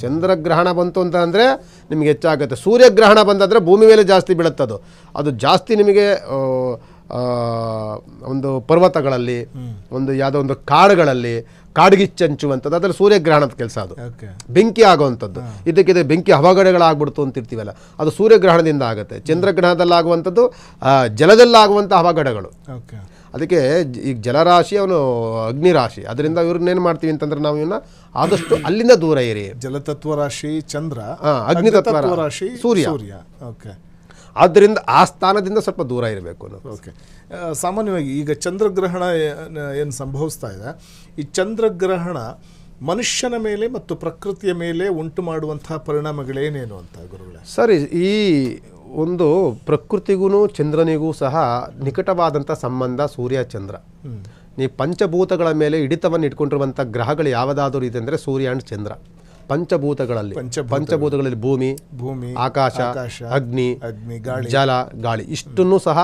S2: ಚಂದ್ರಗ್ರಹಣ ಬಂತು ಅಂತ ಅಂದರೆ ನಿಮಗೆ ಹೆಚ್ಚಾಗುತ್ತೆ. ಸೂರ್ಯಗ್ರಹಣ ಬಂದಾದರೆ ಭೂಮಿ ಮೇಲೆ ಜಾಸ್ತಿ ಬೀಳುತ್ತದು. ಅದು ಜಾಸ್ತಿ ನಿಮಗೆ ಒಂದು ಪರ್ವತಗಳಲ್ಲಿ, ಒಂದು ಯಾವುದೋ ಒಂದು ಕಾಡುಗಳಲ್ಲಿ ಕಾಡ್ಗಿಚ್ಚಂಚುವಂಥದ್ದು, ಅದರಲ್ಲಿ ಸೂರ್ಯಗ್ರಹಣದ ಕೆಲಸ. ಅದು ಬೆಂಕಿ ಆಗುವಂಥದ್ದು, ಇದಕ್ಕಿದೆ ಬೆಂಕಿ ಅವಘಡಗಳಾಗ್ಬಿಡ್ತು ಅಂತಿರ್ತೀವಲ್ಲ, ಅದು ಸೂರ್ಯಗ್ರಹಣದಿಂದ ಆಗುತ್ತೆ. ಚಂದ್ರಗ್ರಹಣದಲ್ಲಾಗುವಂಥದ್ದು ಜಲದಲ್ಲಾಗುವಂಥ ಅವಘಡಗಳು. ಅದಕ್ಕೆ ಈಗ ಜಲರಾಶಿ, ಅವನು ಅಗ್ನಿರಾಶಿ, ಅದರಿಂದ ಇವ್ರನ್ನೇನು ಮಾಡ್ತೀವಿ ಅಂತಂದ್ರೆ ನಾವು ಇವನ್ನ ಆದಷ್ಟು ಅಲ್ಲಿಂದ ದೂರ ಇರಿ.
S1: ಜಲತತ್ವ ರಾಶಿ ಚಂದ್ರ,
S2: ಅಗ್ನಿತತ್ವ ರಾಶಿ ಸೂರ್ಯ. ಆದ್ದರಿಂದ ಆ ಸ್ಥಾನದಿಂದ ಸ್ವಲ್ಪ ದೂರ ಇರಬೇಕು.
S1: ಸಾಮಾನ್ಯವಾಗಿ ಈಗ ಚಂದ್ರಗ್ರಹಣ ಏನು ಸಂಭವಿಸ್ತಾ ಇದೆ, ಈ ಚಂದ್ರಗ್ರಹಣ ಮನುಷ್ಯನ ಮೇಲೆ ಮತ್ತು ಪ್ರಕೃತಿಯ ಮೇಲೆ ಉಂಟು ಮಾಡುವಂತಹ ಪರಿಣಾಮಗಳೇನೇನು ಅಂತ ಗುರುಗಳೇ?
S2: ಸರಿ, ಈ ಒಂದು ಪ್ರಕೃತಿಗೂ ಚಂದ್ರನಿಗೂ ಸಹ ನಿಕಟವಾದಂಥ ಸಂಬಂಧ ಸೂರ್ಯ ಚಂದ್ರ. ನೀವು ಪಂಚಭೂತಗಳ ಮೇಲೆ ಹಿಡಿತವನ್ನು ಇಟ್ಕೊಂಡಿರುವಂಥ ಗ್ರಹಗಳು ಯಾವುದಾದ್ರೂ ಇದೆ ಅಂದರೆ ಸೂರ್ಯ ಅಂಡ್ ಚಂದ್ರ. ಪಂಚಭೂತಗಳಲ್ಲಿ ಭೂಮಿ, ಆಕಾಶ, ಅಗ್ನಿ, ಜಲ, ಗಾಳಿ, ಇಷ್ಟನ್ನು ಸಹ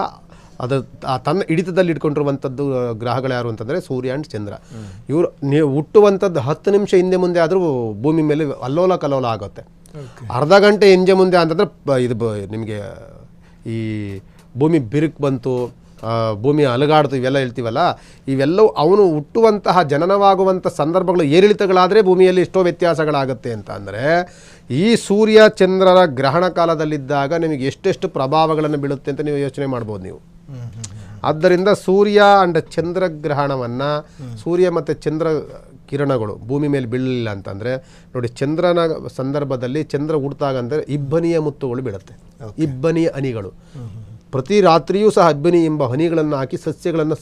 S2: ಅದು ತನ್ನ ಹಿಡಿತದಲ್ಲಿ ಇಟ್ಕೊಂಡಿರುವಂಥದ್ದು ಗ್ರಹಗಳು ಯಾರು ಅಂತಂದರೆ ಸೂರ್ಯ ಅಂಡ್ ಚಂದ್ರ. ಇವರು ನೀವು ಹುಟ್ಟುವಂಥದ್ದು 10 ನಿಮಿಷ ಹಿಂದೆ ಮುಂದೆ ಆದರೂ ಭೂಮಿ ಮೇಲೆ ಅಲ್ಲೋಲ ಕಲ್ಲೋಲ ಆಗುತ್ತೆ. ಅರ್ಧ ಗಂಟೆ ಹಿಂದೆ ಮುಂದೆ ಅಂತಂದರೆ ಇದು ನಿಮಗೆ ಈ ಭೂಮಿ ಬಿರುಕು ಬಂತು, ಭೂಮಿ ಅಲುಗಾಡ್ತು, ಇವೆಲ್ಲ ಹೇಳ್ತೀವಲ್ಲ, ಇವೆಲ್ಲವೂ ಅವನು ಹುಟ್ಟುವಂತಹ ಜನನವಾಗುವಂಥ ಸಂದರ್ಭಗಳು ಏರಿಳಿತಗಳಾದರೆ ಭೂಮಿಯಲ್ಲಿ ಎಷ್ಟೋ ವ್ಯತ್ಯಾಸಗಳಾಗುತ್ತೆ ಅಂತ ಅಂದರೆ, ಈ ಸೂರ್ಯ ಚಂದ್ರರ ಗ್ರಹಣ ಕಾಲದಲ್ಲಿದ್ದಾಗ ನಿಮಗೆ ಎಷ್ಟೆಷ್ಟು ಪ್ರಭಾವಗಳನ್ನು ಬೀಳುತ್ತೆ ಅಂತ ನೀವು ಯೋಚನೆ ಮಾಡ್ಬೋದು ನೀವು. ಆದ್ದರಿಂದ ಸೂರ್ಯ ಅಂಡ್ ಚಂದ್ರಗ್ರಹಣವನ್ನು, ಸೂರ್ಯ ಮತ್ತು ಚಂದ್ರ ಕಿರಣಗಳು ಭೂಮಿ ಮೇಲೆ ಬೀಳಲಿಲ್ಲ ಅಂತಂದರೆ ನೋಡಿ, ಚಂದ್ರನ ಸಂದರ್ಭದಲ್ಲಿ ಚಂದ್ರ ಹುಡ್ತಾಗ ಅಂದರೆ ಇಬ್ಬನಿಯ ಮುತ್ತುಗಳು ಬೀಳುತ್ತೆ, ಇಬ್ಬನಿಯ ಹನಿಗಳು. ಪ್ರತಿ ರಾತ್ರಿಯೂ ಸಹ ಇಬ್ಬನಿ ಎಂಬ ಹನಿಗಳನ್ನು ಹಾಕಿ ಸಸ್ಯಗಳನ್ನು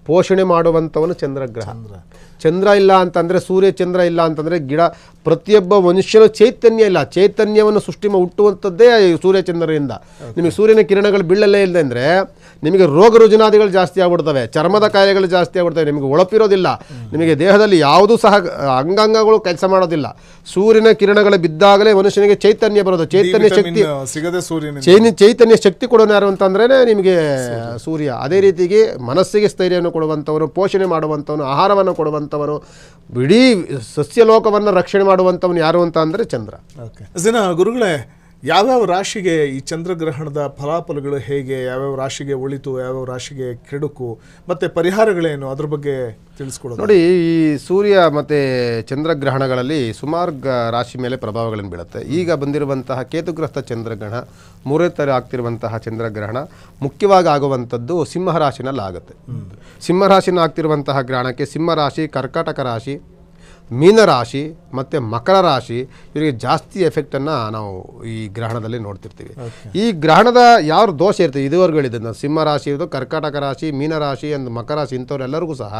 S2: ಪೋಷಣೆ ಮಾಡುವಂಥವನು ಚಂದ್ರಗ್ರಹ. ಚಂದ್ರ ಇಲ್ಲ ಅಂತಂದರೆ, ಸೂರ್ಯ ಚಂದ್ರ ಇಲ್ಲ ಅಂತಂದರೆ ಗಿಡ, ಪ್ರತಿಯೊಬ್ಬ ಮನುಷ್ಯನ ಚೈತನ್ಯ ಇಲ್ಲ, ಚೈತನ್ಯವನ್ನು ಸೃಷ್ಟಿ ಹುಟ್ಟುವಂಥದ್ದೇ ಸೂರ್ಯಚಂದ್ರರಿಂದ. ನಿಮಗೆ ಸೂರ್ಯನ ಕಿರಣಗಳು ಬೀಳಲೇ ಇಲ್ಲ ಅಂದರೆ ನಿಮಗೆ ರೋಗ ರುಜಿನಾದಿಗಳು ಜಾಸ್ತಿ ಆಗ್ಬಿಡ್ತವೆ, ಚರ್ಮದ ಕಾಯಿಲೆಗಳು ಜಾಸ್ತಿ ಆಗ್ಬಿಡ್ತವೆ, ನಿಮಗೆ ಒಳಪಿರೋದಿಲ್ಲ, ನಿಮಗೆ ದೇಹದಲ್ಲಿ ಯಾವುದೂ ಸಹ ಅಂಗಾಂಗಗಳು ಕೆಲಸ ಮಾಡೋದಿಲ್ಲ. ಸೂರ್ಯನ ಕಿರಣಗಳು ಬಿದ್ದಾಗಲೇ ಮನುಷ್ಯನಿಗೆ ಚೈತನ್ಯ ಬರೋದು. ಚೈತನ್ಯ ಶಕ್ತಿ ಕೊಡೋನು ಯಾರು ಅಂತಂದ್ರೆ ನಿಮಗೆ ಸೂರ್ಯ. ಅದೇ ರೀತಿಗೆ ಮನಸ್ಸಿಗೆ ಸ್ಥೈರ್ಯವನ್ನು ಕೊಡುವಂಥವನು, ಪೋಷಣೆ ಮಾಡುವಂಥವನು, ಆಹಾರವನ್ನು ಕೊಡುವಂಥವನು, ಇಡೀ ಸಸ್ಯಲೋಕವನ್ನು ರಕ್ಷಣೆ ಮಾಡುವಂಥವನು ಯಾರು ಅಂತ ಅಂದರೆ ಚಂದ್ರ.
S1: ಗುರುಗಳೇ, ಯಾವ್ಯಾವ ರಾಶಿಗೆ ಈ ಚಂದ್ರಗ್ರಹಣದ ಫಲಾಫಲಗಳು ಹೇಗೆ, ಯಾವ್ಯಾವ ರಾಶಿಗೆ ಒಳಿತು, ಯಾವ್ಯಾವ ರಾಶಿಗೆ ಕೆಡುಕು, ಮತ್ತೆ ಪರಿಹಾರಗಳೇನು, ಅದ್ರ ಬಗ್ಗೆ ತಿಳಿಸ್ಕೊಡೋದು.
S2: ನೋಡಿ, ಈ ಸೂರ್ಯ ಮತ್ತು ಚಂದ್ರಗ್ರಹಣಗಳಲ್ಲಿ ಸುಮಾರು ರಾಶಿ ಮೇಲೆ ಪ್ರಭಾವಗಳನ್ನು ಬೀಳುತ್ತೆ. ಈಗ ಬಂದಿರುವಂತಹ ಕೇತುಗ್ರಸ್ತ ಚಂದ್ರಗ್ರಹಣ, ಮೂರನೇ ತರ ಆಗ್ತಿರುವಂತಹ ಚಂದ್ರಗ್ರಹಣ ಮುಖ್ಯವಾಗಿ ಆಗುವಂಥದ್ದು ಸಿಂಹರಾಶಿನಲ್ಲಿ ಆಗುತ್ತೆ. ಸಿಂಹರಾಶಿನ ಆಗ್ತಿರುವಂತಹ ಗ್ರಹಣಕ್ಕೆ ಸಿಂಹರಾಶಿ, ಕರ್ಕಾಟಕ ರಾಶಿ, ಮೀನರಾಶಿ ಮತ್ತು ಮಕರ ರಾಶಿ ಇವರಿಗೆ ಜಾಸ್ತಿ ಎಫೆಕ್ಟನ್ನು ನಾವು ಈ ಗ್ರಹಣದಲ್ಲಿ ನೋಡ್ತಿರ್ತೀವಿ. ಈ ಗ್ರಹಣದ ಯಾವ ದೋಷ ಇರ್ತದೆ ಇದುವರೆಗೂ ಹೇಳಿದ್ದು, ಸಿಂಹ ರಾಶಿ ಇರೋದು, ಕರ್ಕಾಟಕ ರಾಶಿ, ಮೀನರಾಶಿ ಅಂದ್ ಮಕರ ರಾಶಿ ಇಂಥವರೆಲ್ಲರಿಗೂ ಸಹ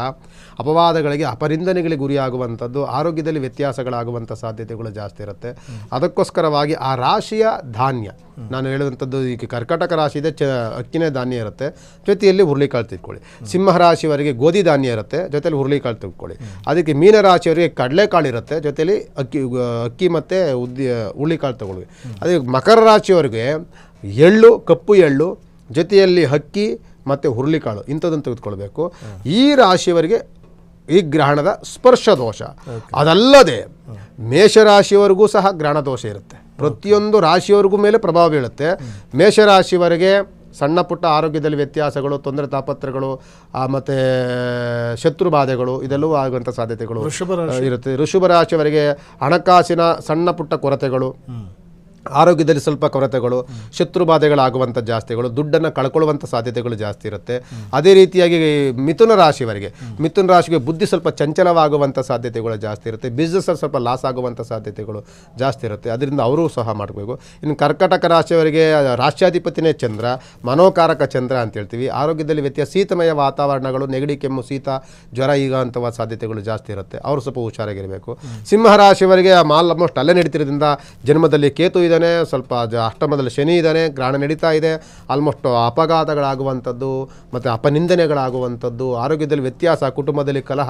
S2: ಅಪವಾದಗಳಿಗೆ, ಅಪನಿಂದನೆಗಳಿಗೆ ಗುರಿಯಾಗುವಂಥದ್ದು, ಆರೋಗ್ಯದಲ್ಲಿ ವ್ಯತ್ಯಾಸಗಳಾಗುವಂಥ ಸಾಧ್ಯತೆಗಳು ಜಾಸ್ತಿ ಇರುತ್ತೆ. ಅದಕ್ಕೋಸ್ಕರವಾಗಿ ಆ ರಾಶಿಯ ಧಾನ್ಯ, ನಾನು ಹೇಳುವಂಥದ್ದು ಈಗ ಕರ್ಕಾಟಕ ರಾಶಿ ಇದೆ, ಅಕ್ಕಿನೇ ಧಾನ್ಯ ಇರುತ್ತೆ, ಜೊತೆಯಲ್ಲಿ ಹುರುಳಿಕಾಳು ತಿಳ್ಕೊಳ್ಳಿ. ಸಿಂಹ ರಾಶಿಯವರಿಗೆ ಗೋಧಿ ಧಾನ್ಯ ಇರುತ್ತೆ, ಜೊತೆಯಲ್ಲಿ ಹುರುಳಿಕಾಳು ತಿಳ್ಕೊಳ್ಳಿ. ಅದಕ್ಕೆ ಮೀನರಾಶಿಯವರಿಗೆ ಕಡಲೆಕಾಳು ಇರುತ್ತೆ, ಜೊತೆಯಲ್ಲಿ ಅಕ್ಕಿ ಮತ್ತು ಹುರುಳಿಕಾಳು ತಗೊಳ್ಳಿ. ಅದೇ ಮಕರ ರಾಶಿಯವರಿಗೆ ಎಳ್ಳು, ಕಪ್ಪು ಎಳ್ಳು, ಜೊತೆಯಲ್ಲಿ ಅಕ್ಕಿ ಮತ್ತು ಹುರುಳಿಕಾಳು ಇಂಥದ್ದನ್ನು ತೆಗೆದುಕೊಳ್ಬೇಕು. ಈ ರಾಶಿಯವರಿಗೆ ಈ ಗ್ರಹಣದ ಸ್ಪರ್ಶ ದೋಷ. ಅದಲ್ಲದೆ ಮೇಷರಾಶಿಯವರೆಗೂ ಸಹ ಗ್ರಹಣ ದೋಷ ಇರುತ್ತೆ. ಪ್ರತಿಯೊಂದು ರಾಶಿಯವರೆಗೂ ಮೇಲೆ ಪ್ರಭಾವ ಬೀಳುತ್ತೆ. ಮೇಷರಾಶಿಯವರೆಗೆ ಸಣ್ಣ ಪುಟ್ಟ ಆರೋಗ್ಯದಲ್ಲಿ ವ್ಯತ್ಯಾಸಗಳು, ತೊಂದರೆ ತಾಪತ್ರಗಳು ಮತ್ತು ಶತ್ರುಬಾಧೆಗಳು ಇದೆಲ್ಲವೂ ಆಗುವಂಥ ಸಾಧ್ಯತೆಗಳು ಇರುತ್ತೆ. ವೃಷಭ ರಾಶಿಯವರೆಗೆ ಹಣಕಾಸಿನ ಸಣ್ಣ ಪುಟ್ಟ ಕೊರತೆಗಳು, ಆರೋಗ್ಯದಲ್ಲಿ ಸ್ವಲ್ಪ ಕೊರತೆಗಳು, ಶತ್ರುಬಾಧೆಗಳಾಗುವಂಥ ಜಾಸ್ತಿಗಳು, ದುಡ್ಡನ್ನು ಕಳ್ಕೊಳ್ಳುವಂಥ ಸಾಧ್ಯತೆಗಳು ಜಾಸ್ತಿ ಇರುತ್ತೆ. ಅದೇ ರೀತಿಯಾಗಿ ಮಿಥುನ ರಾಶಿಯವರಿಗೆ, ಮಿಥುನ ರಾಶಿಗೆ ಬುದ್ಧಿ ಸ್ವಲ್ಪ ಚಂಚಲವಾಗುವಂಥ ಸಾಧ್ಯತೆಗಳು ಜಾಸ್ತಿ ಇರುತ್ತೆ. ಬಿಸ್ನೆಸ್ಸಲ್ಲಿ ಸ್ವಲ್ಪ ಲಾಸ್ ಆಗುವಂಥ ಸಾಧ್ಯತೆಗಳು ಜಾಸ್ತಿ ಇರುತ್ತೆ. ಅದರಿಂದ ಅವರು ಸಹ ಮಾಡಬೇಕು. ಇನ್ನು ಕರ್ಕಾಟಕ ರಾಶಿಯವರಿಗೆ ರಾಷ್ಟ್ರಾಧಿಪತಿನೇ ಚಂದ್ರ, ಮನೋಕಾರಕ ಚಂದ್ರ ಅಂತ ಹೇಳ್ತೀವಿ. ಆರೋಗ್ಯದಲ್ಲಿ ವ್ಯತ್ಯಾಸ, ಶೀತಮಯ ವಾತಾವರಣಗಳು, ನೆಗಡಿ, ಕೆಮ್ಮು, ಶೀತ, ಜ್ವರ ಈಗ ಅಂಥ ಸಾಧ್ಯತೆಗಳು ಜಾಸ್ತಿ ಇರುತ್ತೆ. ಅವರು ಸ್ವಲ್ಪ ಹುಷಾರಾಗಿರಬೇಕು. ಸಿಂಹ ರಾಶಿಯವರಿಗೆ ಆಲ್ಮೋಸ್ಟ್ ಅಲ್ಲೇ ನಡೀತಿರೋದ್ರಿಂದ ಜನ್ಮದಲ್ಲಿ ಕೇತು ಇದ್ದಾನೆ, ಸ್ವಲ್ಪ ಅಷ್ಟಮದಲ್ಲಿ ಶನಿ ಇದ್ದಾನೆ, ಗ್ರಹಣ ನಡೀತಾ ಇದೆ. ಆಲ್ಮೋಸ್ಟ್ ಅಪಘಾತಗಳಾಗುವಂಥದ್ದು ಮತ್ತು ಅಪನಿಂದನೆಗಳಾಗುವಂಥದ್ದು, ಆರೋಗ್ಯದಲ್ಲಿ ವ್ಯತ್ಯಾಸ, ಕುಟುಂಬದಲ್ಲಿ ಕಲಹ,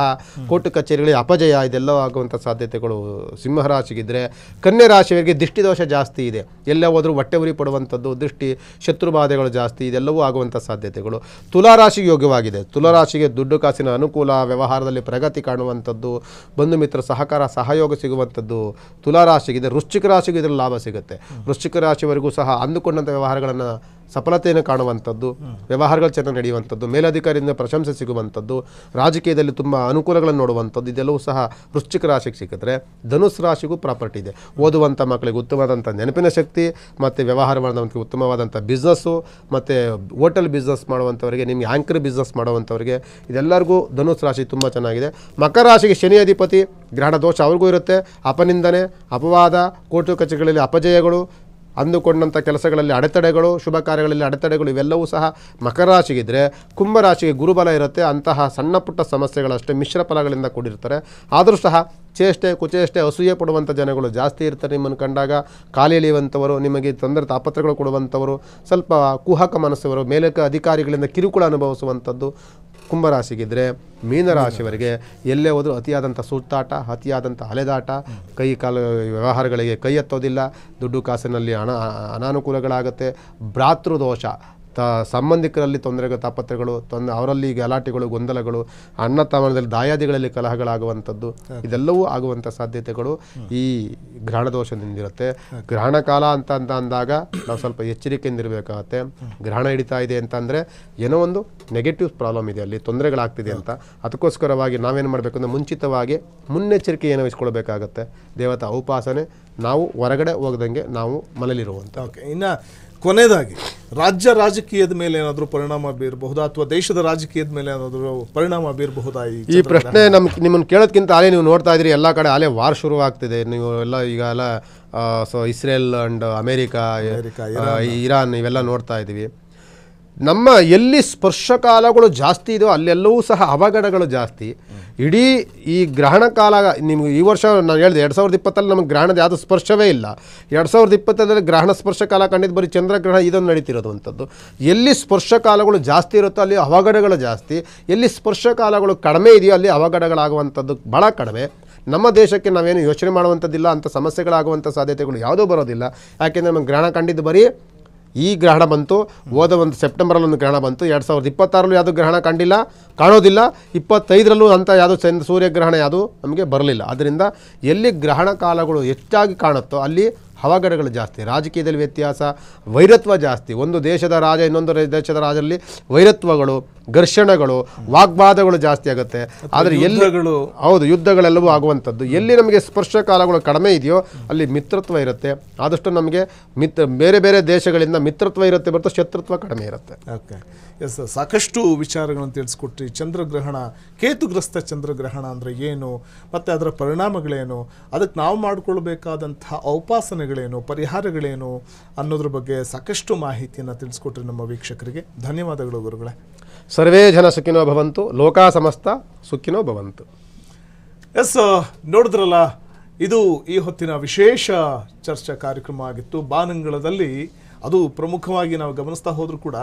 S2: ಕೋರ್ಟ್ ಕಚೇರಿಗಳಿಗೆ ಅಪಜಯ ಇದೆಲ್ಲ ಆಗುವಂಥ ಸಾಧ್ಯತೆಗಳು ಸಿಂಹರಾಶಿಗಿದ್ದರೆ. ಕನ್ಯಾ ರಾಶಿಯವರಿಗೆ ದೃಷ್ಟಿ ದೋಷ ಜಾಸ್ತಿ ಇದೆ, ಎಲ್ಲ ಹೋದರೂ ಹೊಟ್ಟೆ ಉರಿ ಪಡುವಂಥದ್ದು, ದೃಷ್ಟಿ ಶತ್ರುಬಾಧೆಗಳು ಜಾಸ್ತಿ, ಇದೆಲ್ಲವೂ ಆಗುವಂಥ ಸಾಧ್ಯತೆಗಳು. ತುಲಾರಾಶಿಗೆ ಯೋಗ್ಯವಾಗಿದೆ. ತುಲಾರಾಶಿಗೆ ದುಡ್ಡು ಕಾಸಿನ ಅನುಕೂಲ, ವ್ಯವಹಾರದಲ್ಲಿ ಪ್ರಗತಿ ಕಾಣುವಂಥದ್ದು, ಬಂಧು ಮಿತ್ರ ಸಹಕಾರ ಸಹಯೋಗ ಸಿಗುವಂಥದ್ದು ತುಲಾರಾಶಿಗಿದೆ. ವೃಶ್ಚಿಕ ರಾಶಿಗೆ ಇದರಲ್ಲಿ ಲಾಭ ಸಿಗುತ್ತೆ. ವೃಶ್ಚಿಕ ರಾಶಿಯವರೆಗೂ ಸಹ ಅಂದುಕೊಂಡಂಥ ವ್ಯವಹಾರಗಳನ್ನು ಸಫಲತೆಯನ್ನು ಕಾಣುವಂಥದ್ದು, ವ್ಯವಹಾರಗಳು ಚೆನ್ನಾಗಿ ನಡೆಯುವಂಥದ್ದು, ಮೇಲಧಿಕಾರಿಯಿಂದ ಪ್ರಶಂಸೆ ಸಿಗುವಂಥದ್ದು, ರಾಜಕೀಯದಲ್ಲಿ ತುಂಬ ಅನುಕೂಲಗಳನ್ನು ನೋಡುವಂಥದ್ದು, ಇದೆಲ್ಲವೂ ಸಹ ವೃಶ್ಚಿಕ ರಾಶಿಗೆ ಸಿಕ್ಕಿದ್ರೆ. ಧನುಸ್ಸು ರಾಶಿಗೂ ಪ್ರಾಪರ್ಟಿ ಇದೆ. ಓದುವಂಥ ಮಕ್ಕಳಿಗೆ ಉತ್ತಮವಾದಂಥ ನೆನಪಿನ ಶಕ್ತಿ ಮತ್ತು ವ್ಯವಹಾರ ಮಾಡುವಂಥವ್ರಿಗೆ ಉತ್ತಮವಾದಂಥ ಬಿಸ್ನೆಸ್ಸು, ಮತ್ತು ಹೋಟೆಲ್ ಬಿಸ್ನೆಸ್ ಮಾಡುವಂಥವರಿಗೆ, ನಿಮಗೆ ಆ್ಯಂಕರ್ ಬಿಸ್ನೆಸ್ ಮಾಡುವಂಥವರಿಗೆ ಇದೆಲ್ಲರಿಗೂ ಧನುಸ್ಸು ರಾಶಿ ತುಂಬ ಚೆನ್ನಾಗಿದೆ. ಮಕರ ರಾಶಿಗೆ ಶನಿ ಅಧಿಪತಿ, ಗ್ರಹಣ ದೋಷ ಅವ್ರಿಗೂ ಇರುತ್ತೆ. ಅಪನಿಂದನೆ, ಅಪವಾದ, ಕೋರ್ಟು ಕಚೇರಿಗಳಲ್ಲಿ ಅಪಜಯಗಳು, ಅಂದುಕೊಂಡಂಥ ಕೆಲಸಗಳಲ್ಲಿ ಅಡೆತಡೆಗಳು, ಶುಭ ಕಾರ್ಯಗಳಲ್ಲಿ ಅಡೆತಡೆಗಳು, ಇವೆಲ್ಲವೂ ಸಹ ಮಕರ ರಾಶಿಗಿದ್ದರೆ. ಕುಂಭರಾಶಿಗೆ ಗುರುಬಲ ಇರುತ್ತೆ. ಅಂತಹ ಸಣ್ಣ ಪುಟ್ಟ ಸಮಸ್ಯೆಗಳಷ್ಟೇ ಮಿಶ್ರ ಫಲಗಳಿಂದ ಕೂಡಿರ್ತಾರೆ. ಆದರೂ ಸಹ ಚೇಷ್ಟೆ, ಕುಚೇಷ್ಟೆ, ಅಸೂಯೆ ಪಡುವಂಥ ಜನಗಳು ಜಾಸ್ತಿ ಇರ್ತಾರೆ. ನಿಮ್ಮನ್ನು ಕಂಡಾಗ ಕಾಲು ಎಳೆಯುವಂಥವರು, ನಿಮಗೆ ತೊಂದರೆ ತಾಪತ್ರಗಳು ಕೊಡುವಂಥವರು, ಸ್ವಲ್ಪ ಕುಹಕ ಮನಸ್ಸವರು, ಮೇಲಕ ಅಧಿಕಾರಿಗಳಿಂದ ಕಿರುಕುಳ ಅನುಭವಿಸುವಂಥದ್ದು ಕುಂಭರಾಶಿಗಿದ್ದರೆ. ಮೀನರಾಶಿಯವರಿಗೆ ಎಲ್ಲೇ ಹೋದರೂ ಅತಿಯಾದಂಥ ಸುತ್ತಾಟ, ಅತಿಯಾದಂಥ ಅಲೆದಾಟ, ಕೈ ಕಾಲು ವ್ಯವಹಾರಗಳಿಗೆ ಕೈ ಎತ್ತೋದಿಲ್ಲ, ದುಡ್ಡು ಕಾಸಿನಲ್ಲಿ ಅನಾನುಕೂಲಗಳಾಗುತ್ತೆ. ಭ್ರಾತೃದೋಷ, ಸಂಬಂಧಿಕರಲ್ಲಿ ತೊಂದರೆಗಳು, ತಾಪತ್ರಗಳು, ಅವರಲ್ಲಿ ಗಲಾಟೆಗಳು, ಗೊಂದಲಗಳು, ಅಣ್ಣ ತಮ್ಮನಲ್ಲಿ ದಾಯಾದಿಗಳಲ್ಲಿ ಕಲಹಗಳಾಗುವಂಥದ್ದು, ಇದೆಲ್ಲವೂ ಆಗುವಂಥ ಸಾಧ್ಯತೆಗಳು ಈ ಗ್ರಹಣ ದೋಷದಿಂದಿರುತ್ತೆ. ಗ್ರಹಣ ಕಾಲ ಅಂತ ಅಂದಾಗ ನಾವು ಸ್ವಲ್ಪ ಎಚ್ಚರಿಕೆಯಿಂದ ಇರಬೇಕಾಗತ್ತೆ. ಗ್ರಹಣ ಹಿಡಿತಾ ಇದೆ ಅಂತಂದರೆ ಏನೋ ಒಂದು ನೆಗೆಟಿವ್ ಪ್ರಾಬ್ಲಮ್ ಇದೆ, ಅಲ್ಲಿ ತೊಂದರೆಗಳಾಗ್ತಿದೆ ಅಂತ. ಅದಕ್ಕೋಸ್ಕರವಾಗಿ ನಾವೇನು ಮಾಡಬೇಕು ಅಂದರೆ ಮುಂಚಿತವಾಗಿ ಮುನ್ನೆಚ್ಚರಿಕೆಯನ್ನು ವಹಿಸ್ಕೊಳ್ಬೇಕಾಗತ್ತೆ. ದೇವತಾ ಉಪಾಸನೆ, ನಾವು ಹೊರಗಡೆ ಹೋಗದಂಗೆ ನಾವು ಮನೇಲಿರುವಂಥ.
S1: ಓಕೆ, ಇನ್ನು ಕೊನೆಯದಾಗಿ ರಾಜ್ಯ ರಾಜಕೀಯದ ಮೇಲೆ ಏನಾದರೂ ಪರಿಣಾಮ ಬೀರಬಹುದಾ, ಅಥವಾ ದೇಶದ ರಾಜಕೀಯದ ಮೇಲೆ ಏನಾದರೂ ಪರಿಣಾಮ ಬೀರಬಹುದಾ?
S2: ಈ ಪ್ರಶ್ನೆ ನಿಮ್ಮನ್ನು ಕೇಳೋದಕ್ಕಿಂತ ಅಲ್ಲೇ ನೀವು ನೋಡ್ತಾ ಇದ್ದೀರಿ, ಎಲ್ಲ ಕಡೆ ಅಲ್ಲೇ ವಾರ್ ಶುರುವಾಗ್ತಿದೆ. ನೀವು ಎಲ್ಲ ಈಗ ಎಲ್ಲ ಇಸ್ರೇಲ್ ಆ್ಯಂಡ್ ಅಮೇರಿಕಾ, ಇರಾನ್ ಇವೆಲ್ಲ ನೋಡ್ತಾ ಇದ್ದೀವಿ. ನಮ್ಮ ಎಲ್ಲಿ ಸ್ಪರ್ಶಕಾಲಗಳು ಜಾಸ್ತಿ ಇದೆಯೋ ಅಲ್ಲೆಲ್ಲವೂ ಸಹ ಅವಘಡಗಳು ಜಾಸ್ತಿ. ಇಡೀ ಈ ಗ್ರಹಣ ಕಾಲ ನಿಮ್ಗೆ ಈ ವರ್ಷ ನಾನು ಹೇಳಿದೆ 2020 ನಮಗೆ ಗ್ರಹಣದ ಯಾವುದೂ ಸ್ಪರ್ಶವೇ ಇಲ್ಲ. 2020 ಗ್ರಹಣ ಸ್ಪರ್ಶ ಕಾಲ ಕಂಡಿದ್ದು ಬರೀ ಚಂದ್ರಗ್ರಹಣ ಇದನ್ನು ನಡೀತಿರೋದು. ಎಲ್ಲಿ ಸ್ಪರ್ಶ ಕಾಲಗಳು ಜಾಸ್ತಿ ಇರುತ್ತೋ ಅಲ್ಲಿ ಅವಘಡಗಳು ಜಾಸ್ತಿ, ಎಲ್ಲಿ ಸ್ಪರ್ಶ ಕಾಲಗಳು ಕಡಿಮೆ ಇದೆಯೋ ಅಲ್ಲಿ ಅವಘಡಗಳಾಗುವಂಥದ್ದು ಭಾಳ ಕಡಿಮೆ. ನಮ್ಮ ದೇಶಕ್ಕೆ ನಾವೇನು ಯೋಚನೆ ಮಾಡುವಂಥದ್ದಿಲ್ಲ, ಅಂಥ ಸಮಸ್ಯೆಗಳಾಗುವಂಥ ಸಾಧ್ಯತೆಗಳು ಯಾವುದೂ ಬರೋದಿಲ್ಲ. ಯಾಕೆಂದರೆ ನಮಗೆ ಗ್ರಹಣ ಕಂಡಿದ್ದು ಬರೀ ಈ ಗ್ರಹಣ ಬಂತು, ಹೋದ ಒಂದು ಸೆಪ್ಟೆಂಬರಲ್ಲಿ ಒಂದು ಗ್ರಹಣ ಬಂತು. 2026 ಯಾವುದೂ ಗ್ರಹಣ ಕಾಣೋದಿಲ್ಲ. 25ರಲ್ಲೂ ಅಂಥ ಯಾವುದೋ ಸೂರ್ಯಗ್ರಹಣ ಯಾವುದೂ ನಮಗೆ ಬರಲಿಲ್ಲ. ಅದರಿಂದ ಎಲ್ಲಿ ಗ್ರಹಣ ಕಾಲಗಳು ಹೆಚ್ಚಾಗಿ ಕಾಣುತ್ತೋ ಅಲ್ಲಿ ಅವಘಡಗಳು ಜಾಸ್ತಿ, ರಾಜಕೀಯದಲ್ಲಿ ವ್ಯತ್ಯಾಸ, ವೈರತ್ವ ಜಾಸ್ತಿ. ಒಂದು ದೇಶದ ರಾಜ ಇನ್ನೊಂದು ದೇಶದ ರಾಜರಲ್ಲಿ ವೈರತ್ವಗಳು, ಘರ್ಷಣೆಗಳು, ವಾಗ್ವಾದಗಳು ಜಾಸ್ತಿ ಆಗುತ್ತೆ. ಆದರೆ ಎಲ್ಲಿ ಹೌದು ಯುದ್ಧಗಳೆಲ್ಲವೂ ಆಗುವಂಥದ್ದು. ಎಲ್ಲಿ ನಮಗೆ ಸ್ಪರ್ಶ ಕಾಲಗಳು ಕಡಿಮೆ ಇದೆಯೋ ಅಲ್ಲಿ ಮಿತ್ರತ್ವ ಇರುತ್ತೆ. ಆದಷ್ಟು ನಮಗೆ ಬೇರೆ ಬೇರೆ ದೇಶಗಳಿಂದ ಮಿತ್ರತ್ವ ಇರುತ್ತೆ ಹೊರತು ಶತ್ರುತ್ವ ಕಡಿಮೆ ಇರುತ್ತೆ.
S1: ಓಕೆ, ಎಸ್, ಸಾಕಷ್ಟು ವಿಚಾರಗಳನ್ನು ತಿಳಿಸ್ಕೊಟ್ರಿ. ಚಂದ್ರಗ್ರಹಣ, ಕೇತುಗ್ರಸ್ತ ಚಂದ್ರಗ್ರಹಣ ಅಂದರೆ ಏನು, ಮತ್ತು ಅದರ ಪರಿಣಾಮಗಳೇನು, ಅದಕ್ಕೆ ನಾವು ಮಾಡಿಕೊಳ್ಬೇಕಾದಂಥ ಔಪಾಸನೆಗಳೇನು, ಪರಿಹಾರಗಳೇನು ಅನ್ನೋದ್ರ ಬಗ್ಗೆ ಸಾಕಷ್ಟು ಮಾಹಿತಿಯನ್ನು ತಿಳಿಸ್ಕೊಟ್ರಿ ನಮ್ಮ ವೀಕ್ಷಕರಿಗೆ. ಧನ್ಯವಾದಗಳು ಗುರುಗಳೇ.
S2: ಸರ್ವೇ ಜನ ಸುಖಿನೋ ಭವಂತು, ಲೋಕಾ ಸಮಸ್ತ ಸುಖಿನೋ ಭವಂತು.
S1: ಎಸ್, ನೋಡಿದ್ರಲ್ಲ, ಇದು ಈ ಹೊತ್ತಿನ ವಿಶೇಷ ಚರ್ಚಾ ಕಾರ್ಯಕ್ರಮ ಆಗಿತ್ತು. ಬಾನಂಗಳದಲ್ಲಿ ಅದು ಪ್ರಮುಖವಾಗಿ ನಾವು ಗಮನಿಸ್ತಾ ಹೋದರೂ ಕೂಡ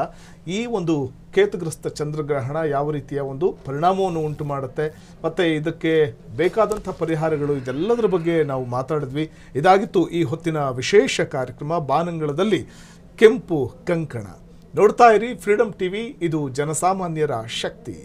S1: ಈ ಒಂದು ಕೇತುಗ್ರಸ್ತ ಚಂದ್ರಗ್ರಹಣ ಯಾವ ರೀತಿಯ ಒಂದು ಪರಿಣಾಮವನ್ನು ಉಂಟು ಮಾಡುತ್ತೆ ಮತ್ತು ಇದಕ್ಕೆ ಬೇಕಾದಂಥ ಪರಿಹಾರಗಳು, ಇದೆಲ್ಲದರ ಬಗ್ಗೆ ನಾವು ಮಾತಾಡಿದ್ವಿ. ಇದಾಗಿತ್ತು ಈ ಹೊತ್ತಿನ ವಿಶೇಷ ಕಾರ್ಯಕ್ರಮ ಬಾನಂಗಳದಲ್ಲಿ ಕೆಂಪು ಕಂಕಣ. ನೋಡ್ತಾ ಇರಿ ಫ್ರೀಡಮ್ ಟಿವಿ, ಇದು ಜನಸಾಮಾನ್ಯರ ಶಕ್ತಿ.